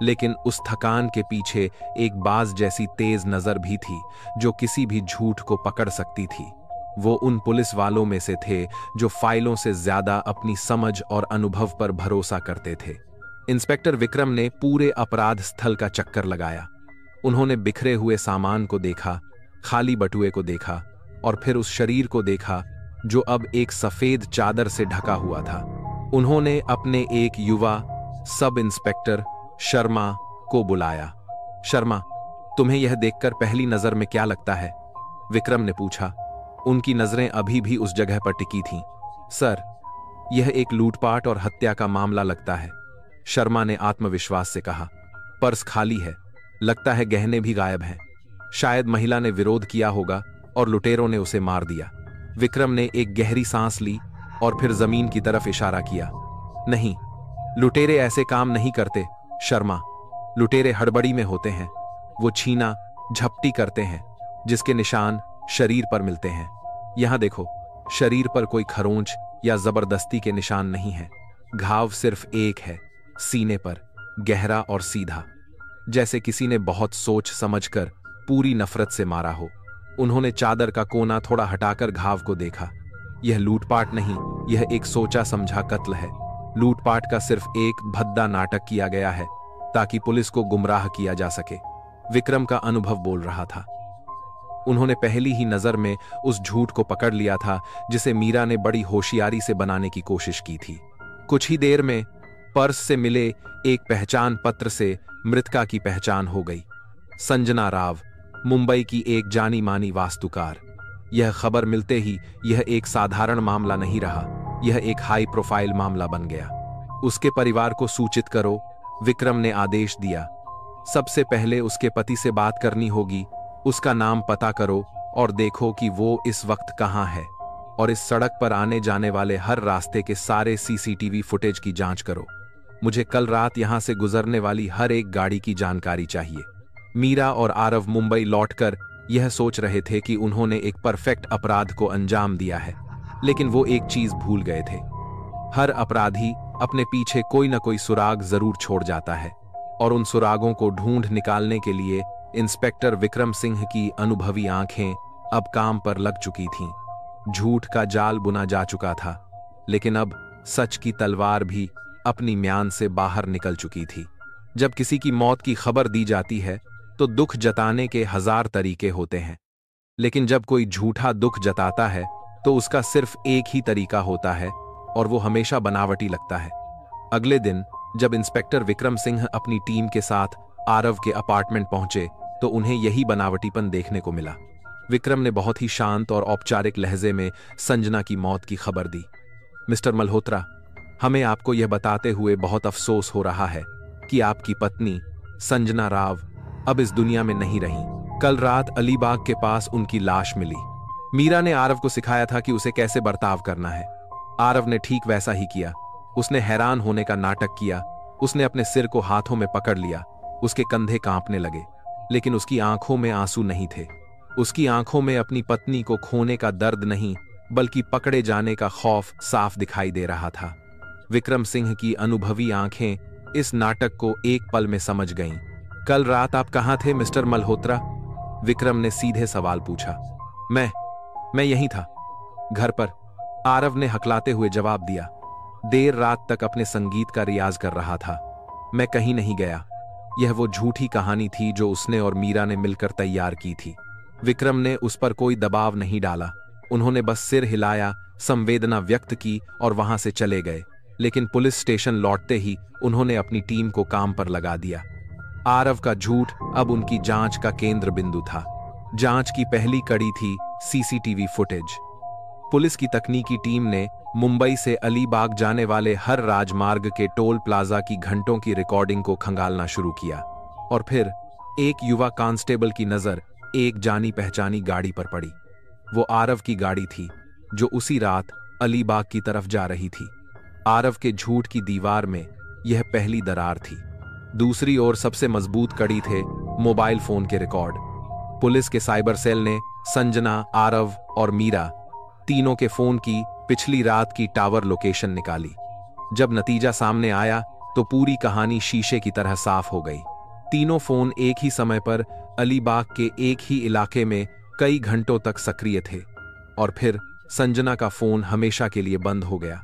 लेकिन उस थकान के पीछे एक बाज जैसी तेज नजर भी थी जो किसी भी झूठ को पकड़ सकती थी। वो उन पुलिस वालों में से थे जो फाइलों से ज्यादा अपनी समझ और अनुभव पर भरोसा करते थे। इंस्पेक्टर विक्रम ने पूरे अपराध स्थल का चक्कर लगाया। उन्होंने बिखरे हुए सामान को देखा, खाली बटुए को देखा और फिर उस शरीर को देखा जो अब एक सफेद चादर से ढका हुआ था। उन्होंने अपने एक युवा सब इंस्पेक्टर शर्मा को बुलाया। शर्मा, तुम्हें यह देखकर पहली नजर में क्या लगता है? विक्रम ने पूछा। उनकी नजरें अभी भी उस जगह पर टिकी थीं। सर, यह एक लूटपाट और हत्या का मामला लगता है, शर्मा ने आत्मविश्वास से कहा। पर्स खाली है, लगता है गहने भी गायब हैं। शायद महिला ने विरोध किया होगा और लुटेरों ने उसे मार दिया। विक्रम ने एक गहरी सांस ली और फिर जमीन की तरफ इशारा किया। नहीं, लुटेरे ऐसे काम नहीं करते शर्मा। लुटेरे हड़बड़ी में होते हैं। वो छीना झपटी करते हैं जिसके निशान शरीर पर मिलते हैं। यहां देखो, शरीर पर कोई खरोंच या जबरदस्ती के निशान नहीं है। घाव सिर्फ एक है, सीने पर, गहरा और सीधा, जैसे किसी ने बहुत सोच समझकर पूरी नफरत से मारा हो। उन्होंने चादर का कोना थोड़ा हटाकर घाव को देखा। यह लूटपाट नहीं, यह एक सोचा समझा कत्ल है। लूटपाट का सिर्फ एक भद्दा नाटक किया गया है ताकि पुलिस को गुमराह किया जा सके। विक्रम का अनुभव बोल रहा था। उन्होंने पहली ही नजर में उस झूठ को पकड़ लिया था जिसे मीरा ने बड़ी होशियारी से बनाने की कोशिश की थी। कुछ ही देर में पर्स से मिले एक पहचान पत्र से मृतका की पहचान हो गई। संजना राव, मुंबई की एक जानी मानी वास्तुकार। यह खबर मिलते ही यह एक साधारण मामला नहीं रहा, यह एक हाई प्रोफाइल मामला बन गया। उसके परिवार को सूचित करो, विक्रम ने आदेश दिया। सबसे पहले उसके पति से बात करनी होगी। उसका नाम पता करो और देखो कि वो इस वक्त कहां है, और इस सड़क पर आने जाने वाले हर रास्ते के सारे सीसीटीवी फुटेज की जांच करो। मुझे कल रात यहां से गुजरने वाली हर एक गाड़ी की जानकारी चाहिए। मीरा और आरव मुंबई लौटकर यह सोच रहे थे कि उन्होंने एक परफेक्ट अपराध को अंजाम दिया है, लेकिन वो एक चीज भूल गए थे। हर अपराधी अपने पीछे कोई न कोई सुराग जरूर छोड़ जाता है, और उन सुरागों को ढूंढ निकालने के लिए इंस्पेक्टर विक्रम सिंह की अनुभवी आंखें अब काम पर लग चुकी थीं। झूठ का जाल बुना जा चुका था, लेकिन अब सच की तलवार भी अपनी म्यान से बाहर निकल चुकी थी। जब किसी की मौत की खबर दी जाती है तो दुख जताने के 1000 तरीके होते हैं, लेकिन जब कोई झूठा दुख जताता है तो उसका सिर्फ एक ही तरीका होता है, और वो हमेशा बनावटी लगता है। अगले दिन जब इंस्पेक्टर विक्रम सिंह अपनी टीम के साथ आरव के अपार्टमेंट पहुंचे तो उन्हें यही बनावटीपन देखने को मिला। विक्रम ने बहुत ही शांत और औपचारिक लहजे में संजना की मौत की खबर दी। मिस्टर मल्होत्रा, हमें आपको यह बताते हुए बहुत अफसोस हो रहा है कि आपकी पत्नी संजना राव अब इस दुनिया में नहीं रही। कल रात अलीबाग के पास उनकी लाश मिली। मीरा ने आरव को सिखाया था कि उसे कैसे बर्ताव करना है। आरव ने ठीक वैसा ही किया। उसने हैरान होने का नाटक किया। उसने अपने सिर को हाथों में पकड़ लिया। उसके कंधे कांपने लगे, लेकिन उसकी आंखों में आंसू नहीं थे। उसकी आंखों में अपनी पत्नी को खोने का दर्द नहीं, बल्कि पकड़े जाने का खौफ साफ दिखाई दे रहा था। विक्रम सिंह की अनुभवी आंखें इस नाटक को एक पल में समझ गईं। कल रात आप कहां थे मिस्टर मल्होत्रा? विक्रम ने सीधे सवाल पूछा। मैं यहीं था, घर पर, आरव ने हकलाते हुए जवाब दिया। देर रात तक अपने संगीत का रियाज कर रहा था। मैं कहीं नहीं गया। यह वो झूठी कहानी थी जो उसने और मीरा ने मिलकर तैयार की थी। विक्रम ने उस पर कोई दबाव नहीं डाला। उन्होंने बस सिर हिलाया, संवेदना व्यक्त की और वहां से चले गए। लेकिन पुलिस स्टेशन लौटते ही उन्होंने अपनी टीम को काम पर लगा दिया। आरव का झूठ अब उनकी जांच का केंद्र बिंदु था। जांच की पहली कड़ी थी सीसीटीवी फुटेज। पुलिस की तकनीकी टीम ने मुंबई से अलीबाग जाने वाले हर राजमार्ग के टोल प्लाजा की घंटों की रिकॉर्डिंग को खंगालना शुरू किया। और फिर एक युवा कांस्टेबल की नजर एक जानी पहचानी गाड़ी पर पड़ी। वो आरव की गाड़ी थी, जो उसी रात अलीबाग की तरफ जा रही थी। आरव के झूठ की दीवार में यह पहली दरार थी। दूसरी ओर सबसे मजबूत कड़ी थे मोबाइल फोन के रिकॉर्ड। पुलिस के साइबर सेल ने संजना, आरव और मीरा तीनों के फोन की पिछली रात की टावर लोकेशन निकाली। जब नतीजा सामने आया तो पूरी कहानी शीशे की तरह साफ हो गई। तीनों फोन एक ही समय पर अलीबाग के एक ही इलाके में कई घंटों तक सक्रिय थे। और फिर संजना का फोन हमेशा के लिए बंद हो गया,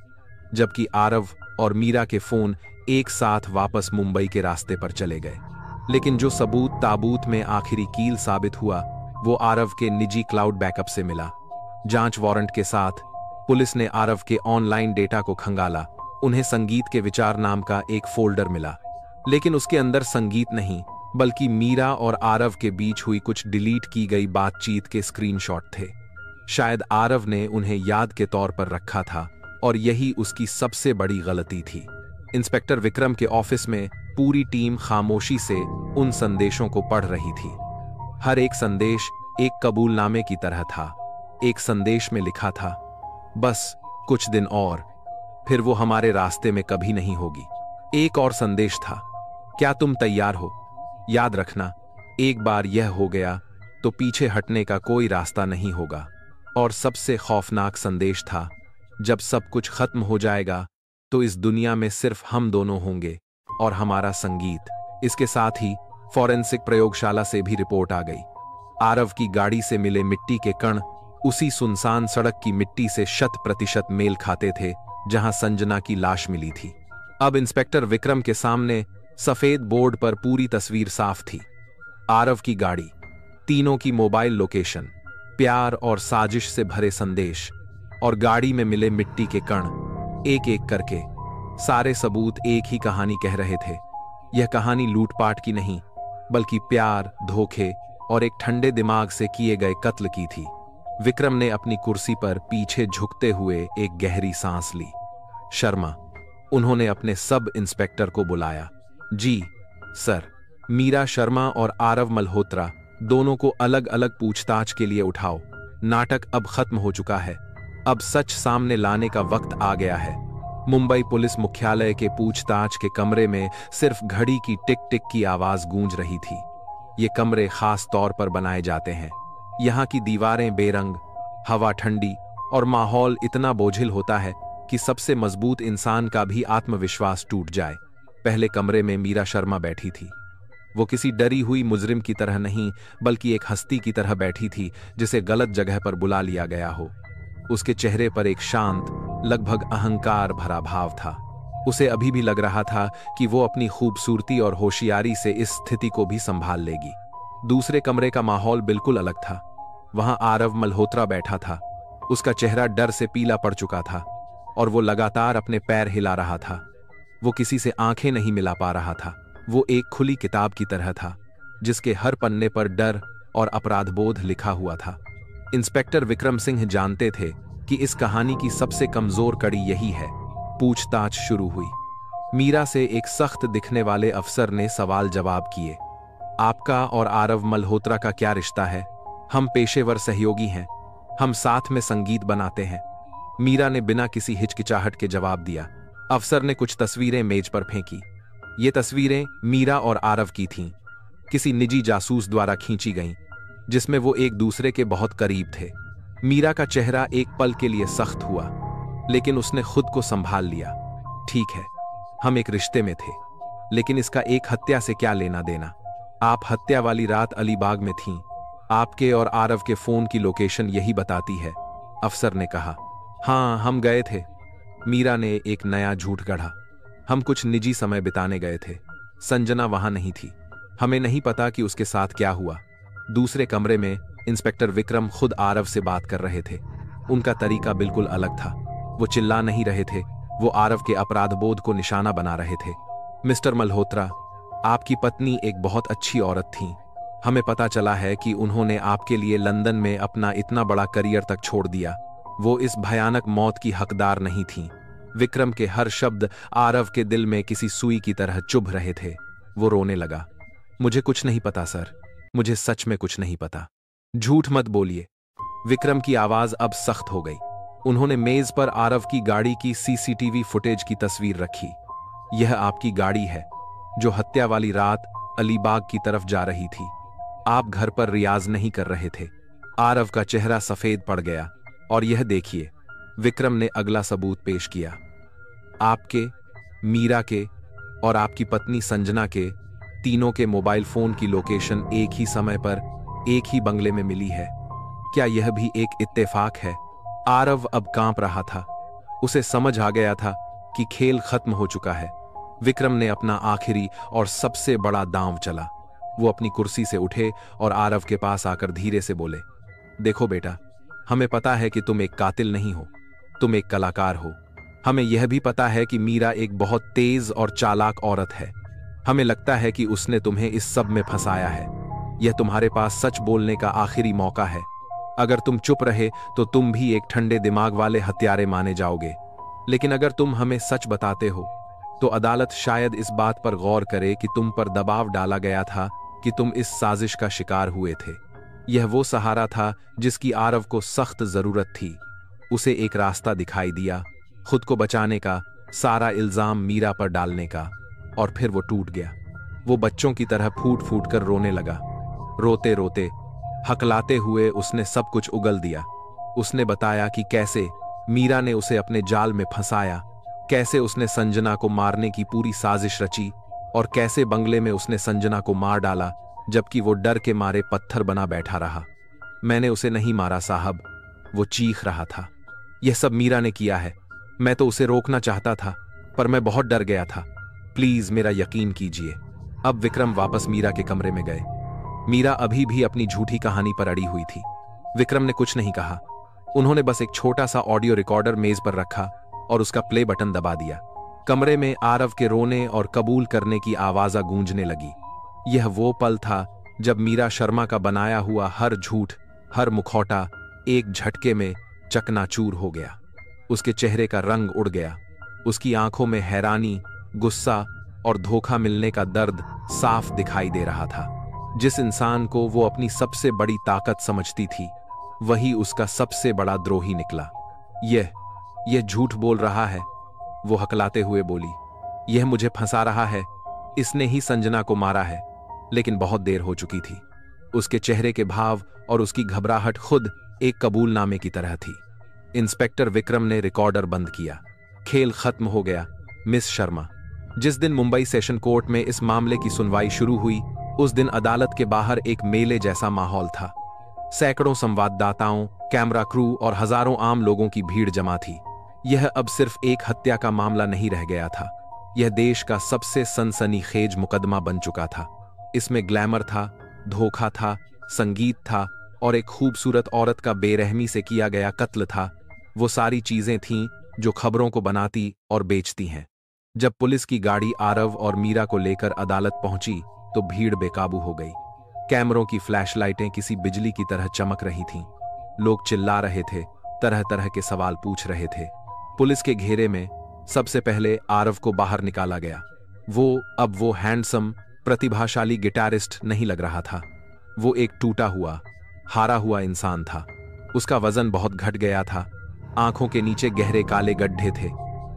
जबकि आरव और मीरा के फोन एक साथ वापस मुंबई के रास्ते पर चले गए। लेकिन जो सबूत ताबूत में आखिरी कील साबित हुआ, वो आरव के निजी क्लाउड बैकअप से मिला। जांच वारंट के साथ पुलिस ने आरव के ऑनलाइन डेटा को खंगाला। उन्हें संगीत के विचार नाम का एक फोल्डर मिला, लेकिन उसके अंदर संगीत नहीं, बल्कि मीरा और आरव के बीच हुई कुछ डिलीट की गई बातचीत के स्क्रीनशॉट थे। शायद आरव ने उन्हें याद के तौर पर रखा था, और यही उसकी सबसे बड़ी गलती थी। इंस्पेक्टर विक्रम के ऑफिस में पूरी टीम खामोशी से उन संदेशों को पढ़ रही थी। हर एक संदेश एक कबूलनामे की तरह था। एक संदेश में लिखा था, बस कुछ दिन और, फिर वो हमारे रास्ते में कभी नहीं होगी। एक और संदेश था, क्या तुम तैयार हो? याद रखना, एक बार यह हो गया तो पीछे हटने का कोई रास्ता नहीं होगा। और सबसे खौफनाक संदेश था, जब सब कुछ खत्म हो जाएगा तो इस दुनिया में सिर्फ हम दोनों होंगे और हमारा संगीत। इसके साथ ही फॉरेंसिक प्रयोगशाला से भी रिपोर्ट आ गई। आरव की गाड़ी से मिले मिट्टी के कण उसी सुनसान सड़क की मिट्टी से 100% मेल खाते थे जहां संजना की लाश मिली थी। अब इंस्पेक्टर विक्रम के सामने सफेद बोर्ड पर पूरी तस्वीर साफ थी। आरव की गाड़ी, तीनों की मोबाइल लोकेशन, प्यार और साजिश से भरे संदेश, और गाड़ी में मिले मिट्टी के कण। एक एक करके सारे सबूत एक ही कहानी कह रहे थे। यह कहानी लूटपाट की नहीं, बल्कि प्यार, धोखे और एक ठंडे दिमाग से किए गए कत्ल की थी। विक्रम ने अपनी कुर्सी पर पीछे झुकते हुए एक गहरी सांस ली। शर्मा, उन्होंने अपने सब इंस्पेक्टर को बुलाया। जी सर। मीरा शर्मा और आरव मल्होत्रा दोनों को अलग अलग पूछताछ के लिए उठाओ। नाटक अब खत्म हो चुका है। अब सच सामने लाने का वक्त आ गया है। मुंबई पुलिस मुख्यालय के पूछताछ के कमरे में सिर्फ घड़ी की टिक टिक की आवाज गूंज रही थी। ये कमरे खास तौर पर बनाए जाते हैं। यहाँ की दीवारें बेरंग, हवा ठंडी और माहौल इतना बोझिल होता है कि सबसे मजबूत इंसान का भी आत्मविश्वास टूट जाए। पहले कमरे में मीरा शर्मा बैठी थी। वो किसी डरी हुई मुजरिम की तरह नहीं, बल्कि एक हस्ती की तरह बैठी थी जिसे गलत जगह पर बुला लिया गया हो। उसके चेहरे पर एक शांत, लगभग अहंकार भरा भाव था। उसे अभी भी लग रहा था कि वो अपनी खूबसूरती और होशियारी से इस स्थिति को भी संभाल लेगी। दूसरे कमरे का माहौल बिल्कुल अलग था। वहां आरव मल्होत्रा बैठा था। उसका चेहरा डर से पीला पड़ चुका था और वो लगातार अपने पैर हिला रहा था। वो किसी से आंखें नहीं मिला पा रहा था। वो एक खुली किताब की तरह था जिसके हर पन्ने पर डर और अपराधबोध लिखा हुआ था। इंस्पेक्टर विक्रम सिंह जानते थे कि इस कहानी की सबसे कमजोर कड़ी यही है। पूछताछ शुरू हुई। मीरा से एक सख्त दिखने वाले अफसर ने सवाल जवाब किए। आपका और आरव मल्होत्रा का क्या रिश्ता है? हम पेशेवर सहयोगी हैं। हम साथ में संगीत बनाते हैं। मीरा ने बिना किसी हिचकिचाहट के जवाब दिया। अफसर ने कुछ तस्वीरें मेज पर फेंकी। ये तस्वीरें मीरा और आरव की थीं, किसी निजी जासूस द्वारा खींची गईं, जिसमें वो एक दूसरे के बहुत करीब थे। मीरा का चेहरा एक पल के लिए सख्त हुआ, लेकिन उसने खुद को संभाल लिया। ठीक है, हम एक रिश्ते में थे, लेकिन इसका एक हत्या से क्या लेना देना? आप हत्या वाली रात अलीबाग में थीं। आपके और आरव के फोन की लोकेशन यही बताती है, अफसर ने कहा। हाँ, हम गए थे। मीरा ने एक नया झूठ गढ़ा। हम कुछ निजी समय बिताने गए थे। संजना वहां नहीं थी। हमें नहीं पता कि उसके साथ क्या हुआ। दूसरे कमरे में इंस्पेक्टर विक्रम खुद आरव से बात कर रहे थे। उनका तरीका बिल्कुल अलग था। वो चिल्ला नहीं रहे थे, वो आरव के अपराधबोध को निशाना बना रहे थे। मिस्टर मल्होत्रा, आपकी पत्नी एक बहुत अच्छी औरत थी। हमें पता चला है कि उन्होंने आपके लिए लंदन में अपना इतना बड़ा करियर तक छोड़ दिया। वो इस भयानक मौत की हकदार नहीं थी। विक्रम के हर शब्द आरव के दिल में किसी सुई की तरह चुभ रहे थे। वो रोने लगा। मुझे कुछ नहीं पता सर, मुझे सच में कुछ नहीं पता। झूठ मत बोलिए। विक्रम की आवाज अब सख्त हो गई। उन्होंने मेज पर आरव की गाड़ी की सीसीटीवी फुटेज की तस्वीर रखी। यह आपकी गाड़ी है जो हत्या वाली रात अलीबाग की तरफ जा रही थी। आप घर पर रियाज नहीं कर रहे थे। आरव का चेहरा सफेद पड़ गया। और यह देखिए, विक्रम ने अगला सबूत पेश किया। आपके, मीरा के और आपकी पत्नी संजना के तीनों के मोबाइल फोन की लोकेशन एक ही समय पर एक ही बंगले में मिली है। क्या यह भी एक इत्तेफाक है? आरव अब कांप रहा था। उसे समझ आ गया था कि खेल खत्म हो चुका है। विक्रम ने अपना आखिरी और सबसे बड़ा दांव चला। वो अपनी कुर्सी से उठे और आरव के पास आकर धीरे से बोले, देखो बेटा, हमें पता है कि तुम एक कातिल नहीं हो, तुम एक कलाकार हो। हमें यह भी पता है कि मीरा एक बहुत तेज और चालाक औरत है। हमें लगता है कि उसने तुम्हें इस सब में फंसाया है। यह तुम्हारे पास सच बोलने का आखिरी मौका है। अगर तुम चुप रहे तो तुम भी एक ठंडे दिमाग वाले हत्यारे माने जाओगे। लेकिन अगर तुम हमें सच बताते हो तो अदालत शायद इस बात पर गौर करे कि तुम पर दबाव डाला गया था कि तुम इस साजिश का शिकार हुए थे। यह वो सहारा था जिसकी आरव को सख्त जरूरत थी। उसे एक रास्ता दिखाई दिया, खुद को बचाने का, सारा इल्जाम मीरा पर डालने का, और फिर वो टूट गया। वो बच्चों की तरह फूट फूट कर रोने लगा। रोते रोते, हकलाते हुए उसने सब कुछ उगल दिया। उसने बताया कि कैसे मीरा ने उसे अपने जाल में फंसाया, कैसे उसने संजना को मारने की पूरी साजिश रची, और कैसे बंगले में उसने संजना को मार डाला जबकि वो डर के मारे पत्थर बना बैठा रहा। मैंने उसे नहीं मारा साहब, वो चीख रहा था। यह सब मीरा ने किया है। मैं तो उसे रोकना चाहता था, पर मैं बहुत डर गया था। प्लीज मेरा यकीन कीजिए। अब विक्रम वापस मीरा के कमरे में गए। मीरा अभी भी अपनी झूठी कहानी पर अड़ी हुई थी। विक्रम ने कुछ नहीं कहा। उन्होंने बस एक छोटा सा ऑडियो रिकॉर्डर मेज पर रखा और उसका प्ले बटन दबा दिया। कमरे में आरव के रोने और कबूल करने की आवाज़ गूंजने लगी। यह वो पल था जब मीरा शर्मा का बनाया हुआ हर झूठ, हर मुखौटा एक झटके में चकनाचूर हो गया। उसके चेहरे का रंग उड़ गया। उसकी आंखों में हैरानी, गुस्सा और धोखा मिलने का दर्द साफ दिखाई दे रहा था। जिस इंसान को वो अपनी सबसे बड़ी ताकत समझती थी, वही उसका सबसे बड़ा द्रोही निकला। यह झूठ बोल रहा है, वो हकलाते हुए बोली। यह मुझे फंसा रहा है। इसने ही संजना को मारा है, लेकिन बहुत देर हो चुकी थी। उसके चेहरे के भाव और उसकी घबराहट खुद एक कबूलनामे की तरह थी। इंस्पेक्टर विक्रम ने रिकॉर्डर बंद किया। खेल खत्म हो गया, मिस शर्मा। जिस दिन मुंबई सेशन कोर्ट में इस मामले की सुनवाई शुरू हुई, उस दिन अदालत के बाहर एक मेले जैसा माहौल था। सैकड़ों संवाददाताओं, कैमरा क्रू और हजारों आम लोगों की भीड़ जमा थी। यह अब सिर्फ एक हत्या का मामला नहीं रह गया था, यह देश का सबसे सनसनीखेज मुकदमा बन चुका था। इसमें ग्लैमर था, धोखा था, संगीत था और एक खूबसूरत औरत का बेरहमी से किया गया कत्ल था। वो सारी चीजें थीं जो खबरों को बनाती और बेचती हैं। जब पुलिस की गाड़ी आरव और मीरा को लेकर अदालत पहुंची तो भीड़ बेकाबू हो गई। कैमरों की फ्लैशलाइटें किसी बिजली की तरह चमक रही थीं। लोग चिल्ला रहे थे, तरह तरह के सवाल पूछ रहे थे। पुलिस के घेरे में सबसे पहले आरव को बाहर निकाला गया। वो हैंडसम, प्रतिभाशाली गिटारिस्ट नहीं लग रहा था। वो एक टूटा हुआ, हारा हुआ इंसान था। उसका वजन बहुत घट गया था, आंखों के नीचे गहरे काले गड्ढे थे।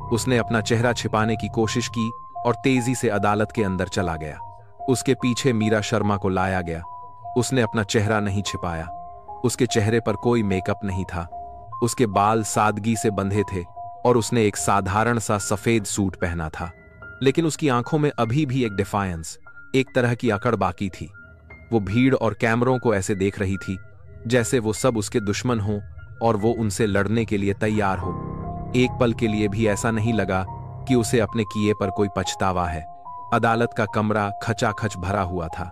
उसने अपना चेहरा छिपाने की कोशिश की और तेजी से अदालत के अंदर चला गया। उसके पीछे मीरा शर्मा को लाया गया। उसने अपना चेहरा नहीं छिपाया। उसके चेहरे पर कोई मेकअप नहीं था। उसके बाल सादगी से बंधे थे और उसने एक साधारण सा सफेद सूट पहना था। लेकिन उसकी आंखों में अभी भी एक डिफायंस, एक तरह की अकड़ बाकी थी। वो भीड़ और कैमरों को ऐसे देख रही थी जैसे वो सब उसके दुश्मन हों और वो उनसे लड़ने के लिए तैयार हो। एक पल के लिए भी ऐसा नहीं लगा कि उसे अपने किए पर कोई पछतावा है। अदालत का कमरा खचाखच भरा हुआ था।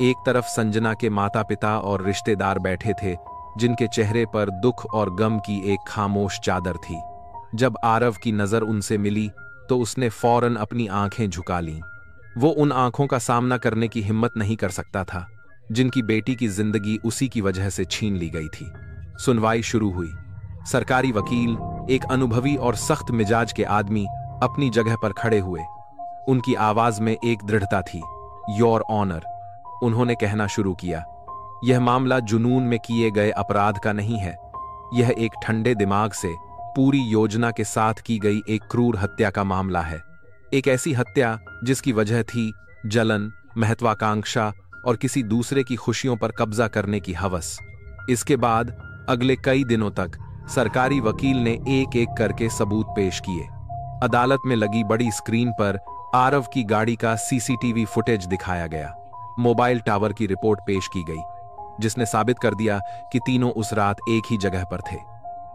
एक तरफ संजना के माता पिता और रिश्तेदार बैठे थे, जिनके चेहरे पर दुख और गम की एक खामोश चादर थी। जब आरव की नजर उनसे मिली तो उसने फौरन अपनी आंखें झुका लीं। वो उन आंखों का सामना करने की हिम्मत नहीं कर सकता था जिनकी बेटी की जिंदगी उसी की वजह से छीन ली गई थी। सुनवाई शुरू हुई। सरकारी वकील, एक अनुभवी और सख्त मिजाज के आदमी, अपनी जगह पर खड़े हुए। उनकी आवाज में एक दृढ़ता थी, योर ऑनर। उन्होंने कहना शुरू किया, यह मामला जुनून में किए गए अपराध का नहीं है। यह एक ठंडे दिमाग से पूरी योजना के साथ की गई एक क्रूर हत्या का मामला है। एक ऐसी हत्या जिसकी वजह थी जलन, महत्वाकांक्षा और किसी दूसरे की खुशियों पर कब्जा करने की हवस। इसके बाद अगले कई दिनों तक सरकारी वकील ने एक एक करके सबूत पेश किए। अदालत में लगी बड़ी स्क्रीन पर आरव की गाड़ी का सीसीटीवी फुटेज दिखाया गया। मोबाइल टावर की रिपोर्ट पेश की गई, जिसने साबित कर दिया कि तीनों उस रात एक ही जगह पर थे।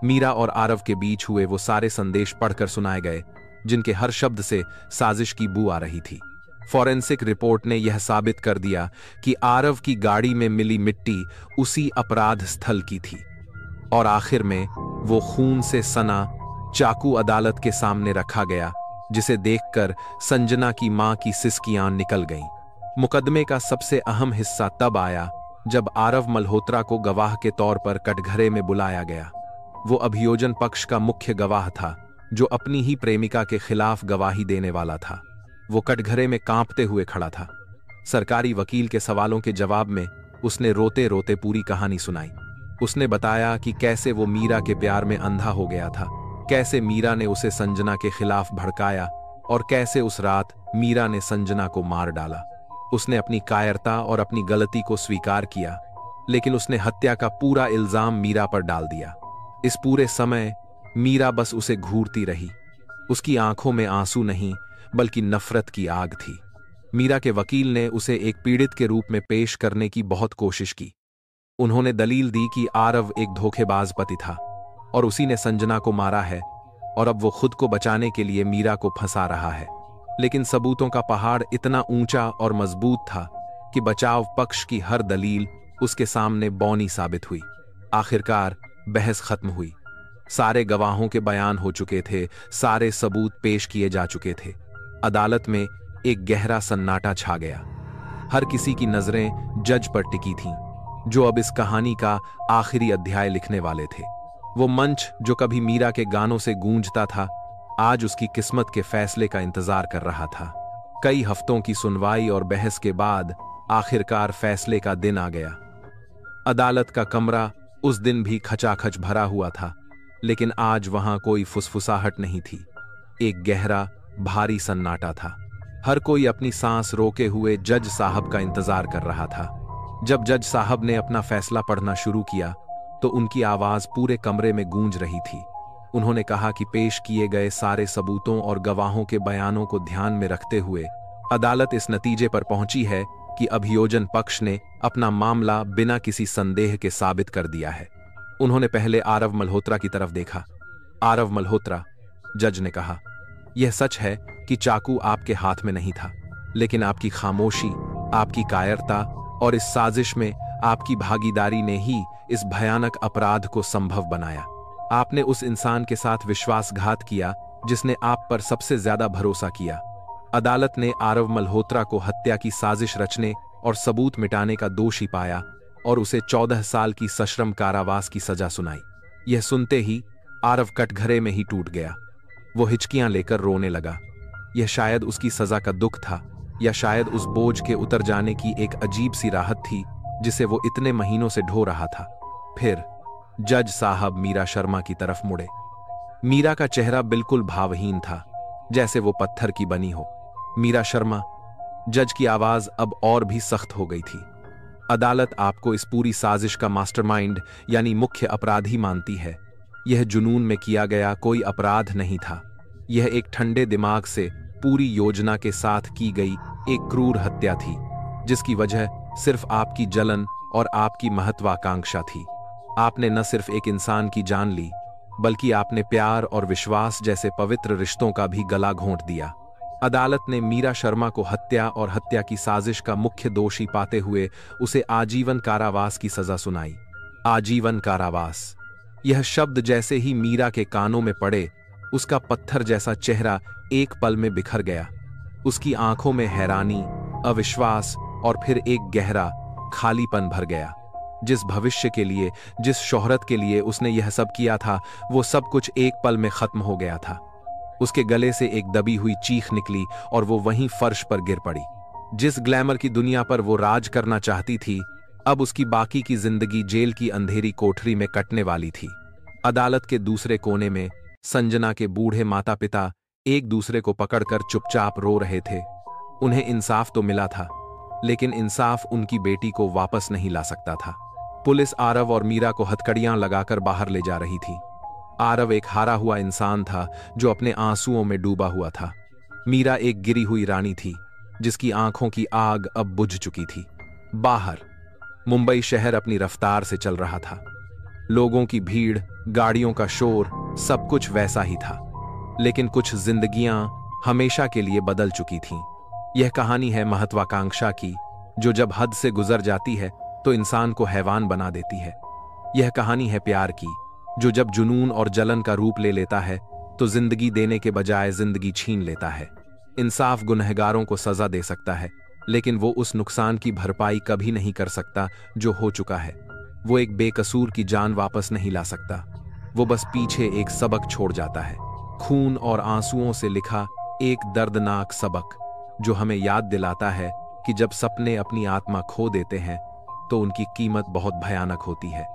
मीरा और आरव के बीच हुए वो सारे संदेश पढ़कर सुनाए गए, जिनके हर शब्द से साजिश की बू आ रही थी। फॉरेंसिक रिपोर्ट ने यह साबित कर दिया कि आरव की गाड़ी में मिली मिट्टी उसी अपराध स्थल की थी। और आखिर में वो खून से सना चाकू अदालत के सामने रखा गया, जिसे देखकर संजना की मां की सिसकियां निकल गईं। मुकदमे का सबसे अहम हिस्सा तब आया जब आरव मल्होत्रा को गवाह के तौर पर कटघरे में बुलाया गया। वो अभियोजन पक्ष का मुख्य गवाह था, जो अपनी ही प्रेमिका के खिलाफ गवाही देने वाला था। वो कटघरे में कांपते हुए खड़ा था। सरकारी वकील के सवालों के जवाब में उसने रोते रोते पूरी कहानी सुनाई। उसने बताया कि कैसे वो मीरा के प्यार में अंधा हो गया था, कैसे मीरा ने उसे संजना के खिलाफ भड़काया और कैसे उस रात मीरा ने संजना को मार डाला। उसने अपनी कायरता और अपनी गलती को स्वीकार किया, लेकिन उसने हत्या का पूरा इल्जाम मीरा पर डाल दिया। इस पूरे समय मीरा बस उसे घूरती रही। उसकी आंखों में आंसू नहीं, बल्कि नफरत की आग थी। मीरा के वकील ने उसे एक पीड़ित के रूप में पेश करने की बहुत कोशिश की। उन्होंने दलील दी कि आरव एक धोखेबाज पति था और उसी ने संजना को मारा है और अब वो खुद को बचाने के लिए मीरा को फंसा रहा है। लेकिन सबूतों का पहाड़ इतना ऊंचा और मजबूत था कि बचाव पक्ष की हर दलील उसके सामने बौनी साबित हुई। आखिरकार बहस खत्म हुई। सारे गवाहों के बयान हो चुके थे, सारे सबूत पेश किए जा चुके थे। अदालत में एक गहरा सन्नाटा छा गया। हर किसी की नजरें जज पर टिकी थीं, जो अब इस कहानी का आखिरी अध्याय लिखने वाले थे। वो मंच जो कभी मीरा के गानों से गूंजता था, आज उसकी किस्मत के फैसले का इंतजार कर रहा था। कई हफ्तों की सुनवाई और बहस के बाद आखिरकार फैसले का दिन आ गया। अदालत का कमरा उस दिन भी खचाखच भरा हुआ था, लेकिन आज वहां कोई फुसफुसाहट नहीं थी। एक गहरा, भारी सन्नाटा था। हर कोई अपनी सांस रोके हुए जज साहब का इंतजार कर रहा था। जब जज साहब ने अपना फैसला पढ़ना शुरू किया तो उनकी आवाज पूरे कमरे में गूंज रही थी। उन्होंने कहा कि पेश किए गए सारे सबूतों और गवाहों के बयानों को ध्यान में रखते हुए अदालत इस नतीजे पर पहुंची है कि अभियोजन पक्ष ने अपना मामला बिना किसी संदेह के साबित कर दिया है। उन्होंने पहले आरव मल्होत्रा की तरफ देखा। आरव मल्होत्रा, जज ने कहा, यह सच है कि चाकू आपके हाथ में नहीं था, लेकिन आपकी खामोशी, आपकी कायरता और इस साजिश में आपकी भागीदारी ने ही इस भयानक अपराध को संभव बनाया। आपने उस इंसान के साथ विश्वासघात किया जिसने आप पर सबसे ज्यादा भरोसा किया। अदालत ने आरव मल्होत्रा को हत्या की साजिश रचने और सबूत मिटाने का दोषी पाया और उसे 14 साल की सश्रम कारावास की सजा सुनाई। यह सुनते ही आरव कटघरे में ही टूट गया। वो हिचकियां लेकर रोने लगा। यह शायद उसकी सजा का दुख था, या शायद उस बोझ के उतर जाने की एक अजीब सी राहत थी जिसे वो इतने महीनों से ढो रहा था। फिर जज साहब मीरा शर्मा की तरफ मुड़े। मीरा का चेहरा बिल्कुल भावहीन था, जैसे वो पत्थर की बनी हो। मीरा शर्मा, जज की आवाज अब और भी सख्त हो गई थी। अदालत आपको इस पूरी साजिश का मास्टरमाइंड यानी मुख्य अपराधी मानती है। यह जुनून में किया गया कोई अपराध नहीं था। यह एक ठंडे दिमाग से पूरी योजना के साथ की गई एक क्रूर हत्या थी, जिसकी वजह सिर्फ आपकी जलन और आपकी महत्वाकांक्षा थी। आपने न सिर्फ एक इंसान की जान ली, बल्कि आपने प्यार और विश्वास जैसे पवित्र रिश्तों का भी गला घोंट दिया। अदालत ने मीरा शर्मा को हत्या और हत्या की साजिश का मुख्य दोषी पाते हुए उसे आजीवन कारावास की सजा सुनाई। आजीवन कारावास, यह शब्द जैसे ही मीरा के कानों में पड़े, उसका पत्थर जैसा चेहरा एक पल में बिखर गया। उसकी आंखों में हैरानी, अविश्वास और फिर एक गहरा खालीपन भर गया। जिस भविष्य के लिए, जिस शोहरत के लिए उसने यह सब किया था, वो सब कुछ एक पल में खत्म हो गया था। उसके गले से एक दबी हुई चीख निकली और वो वहीं फर्श पर गिर पड़ी। जिस ग्लैमर की दुनिया पर वो राज करना चाहती थी, अब उसकी बाकी की जिंदगी जेल की अंधेरी कोठरी में कटने वाली थी। अदालत के दूसरे कोने में संजना के बूढ़े माता पिता एक दूसरे को पकड़कर चुपचाप रो रहे थे। उन्हें इंसाफ तो मिला था, लेकिन इंसाफ उनकी बेटी को वापस नहीं ला सकता था। पुलिस आरव और मीरा को हथकड़ियां लगाकर बाहर ले जा रही थी। आरव एक हारा हुआ इंसान था जो अपने आंसुओं में डूबा हुआ था। मीरा एक गिरी हुई रानी थी जिसकी आंखों की आग अब बुझ चुकी थी। बाहर मुंबई शहर अपनी रफ्तार से चल रहा था। लोगों की भीड़, गाड़ियों का शोर, सब कुछ वैसा ही था, लेकिन कुछ जिंदगियां हमेशा के लिए बदल चुकी थीं। यह कहानी है महत्वाकांक्षा की, जो जब हद से गुजर जाती है तो इंसान को हैवान बना देती है। यह कहानी है प्यार की, जो जब जुनून और जलन का रूप ले लेता है तो जिंदगी देने के बजाय जिंदगी छीन लेता है। इंसाफ गुनहगारों को सजा दे सकता है, लेकिन वो उस नुकसान की भरपाई कभी नहीं कर सकता जो हो चुका है। वो एक बेकसूर की जान वापस नहीं ला सकता। वो बस पीछे एक सबक छोड़ जाता है, खून और आंसुओं से लिखा एक दर्दनाक सबक, जो हमें याद दिलाता है कि जब सपने अपनी आत्मा खो देते हैं तो उनकी कीमत बहुत भयानक होती है।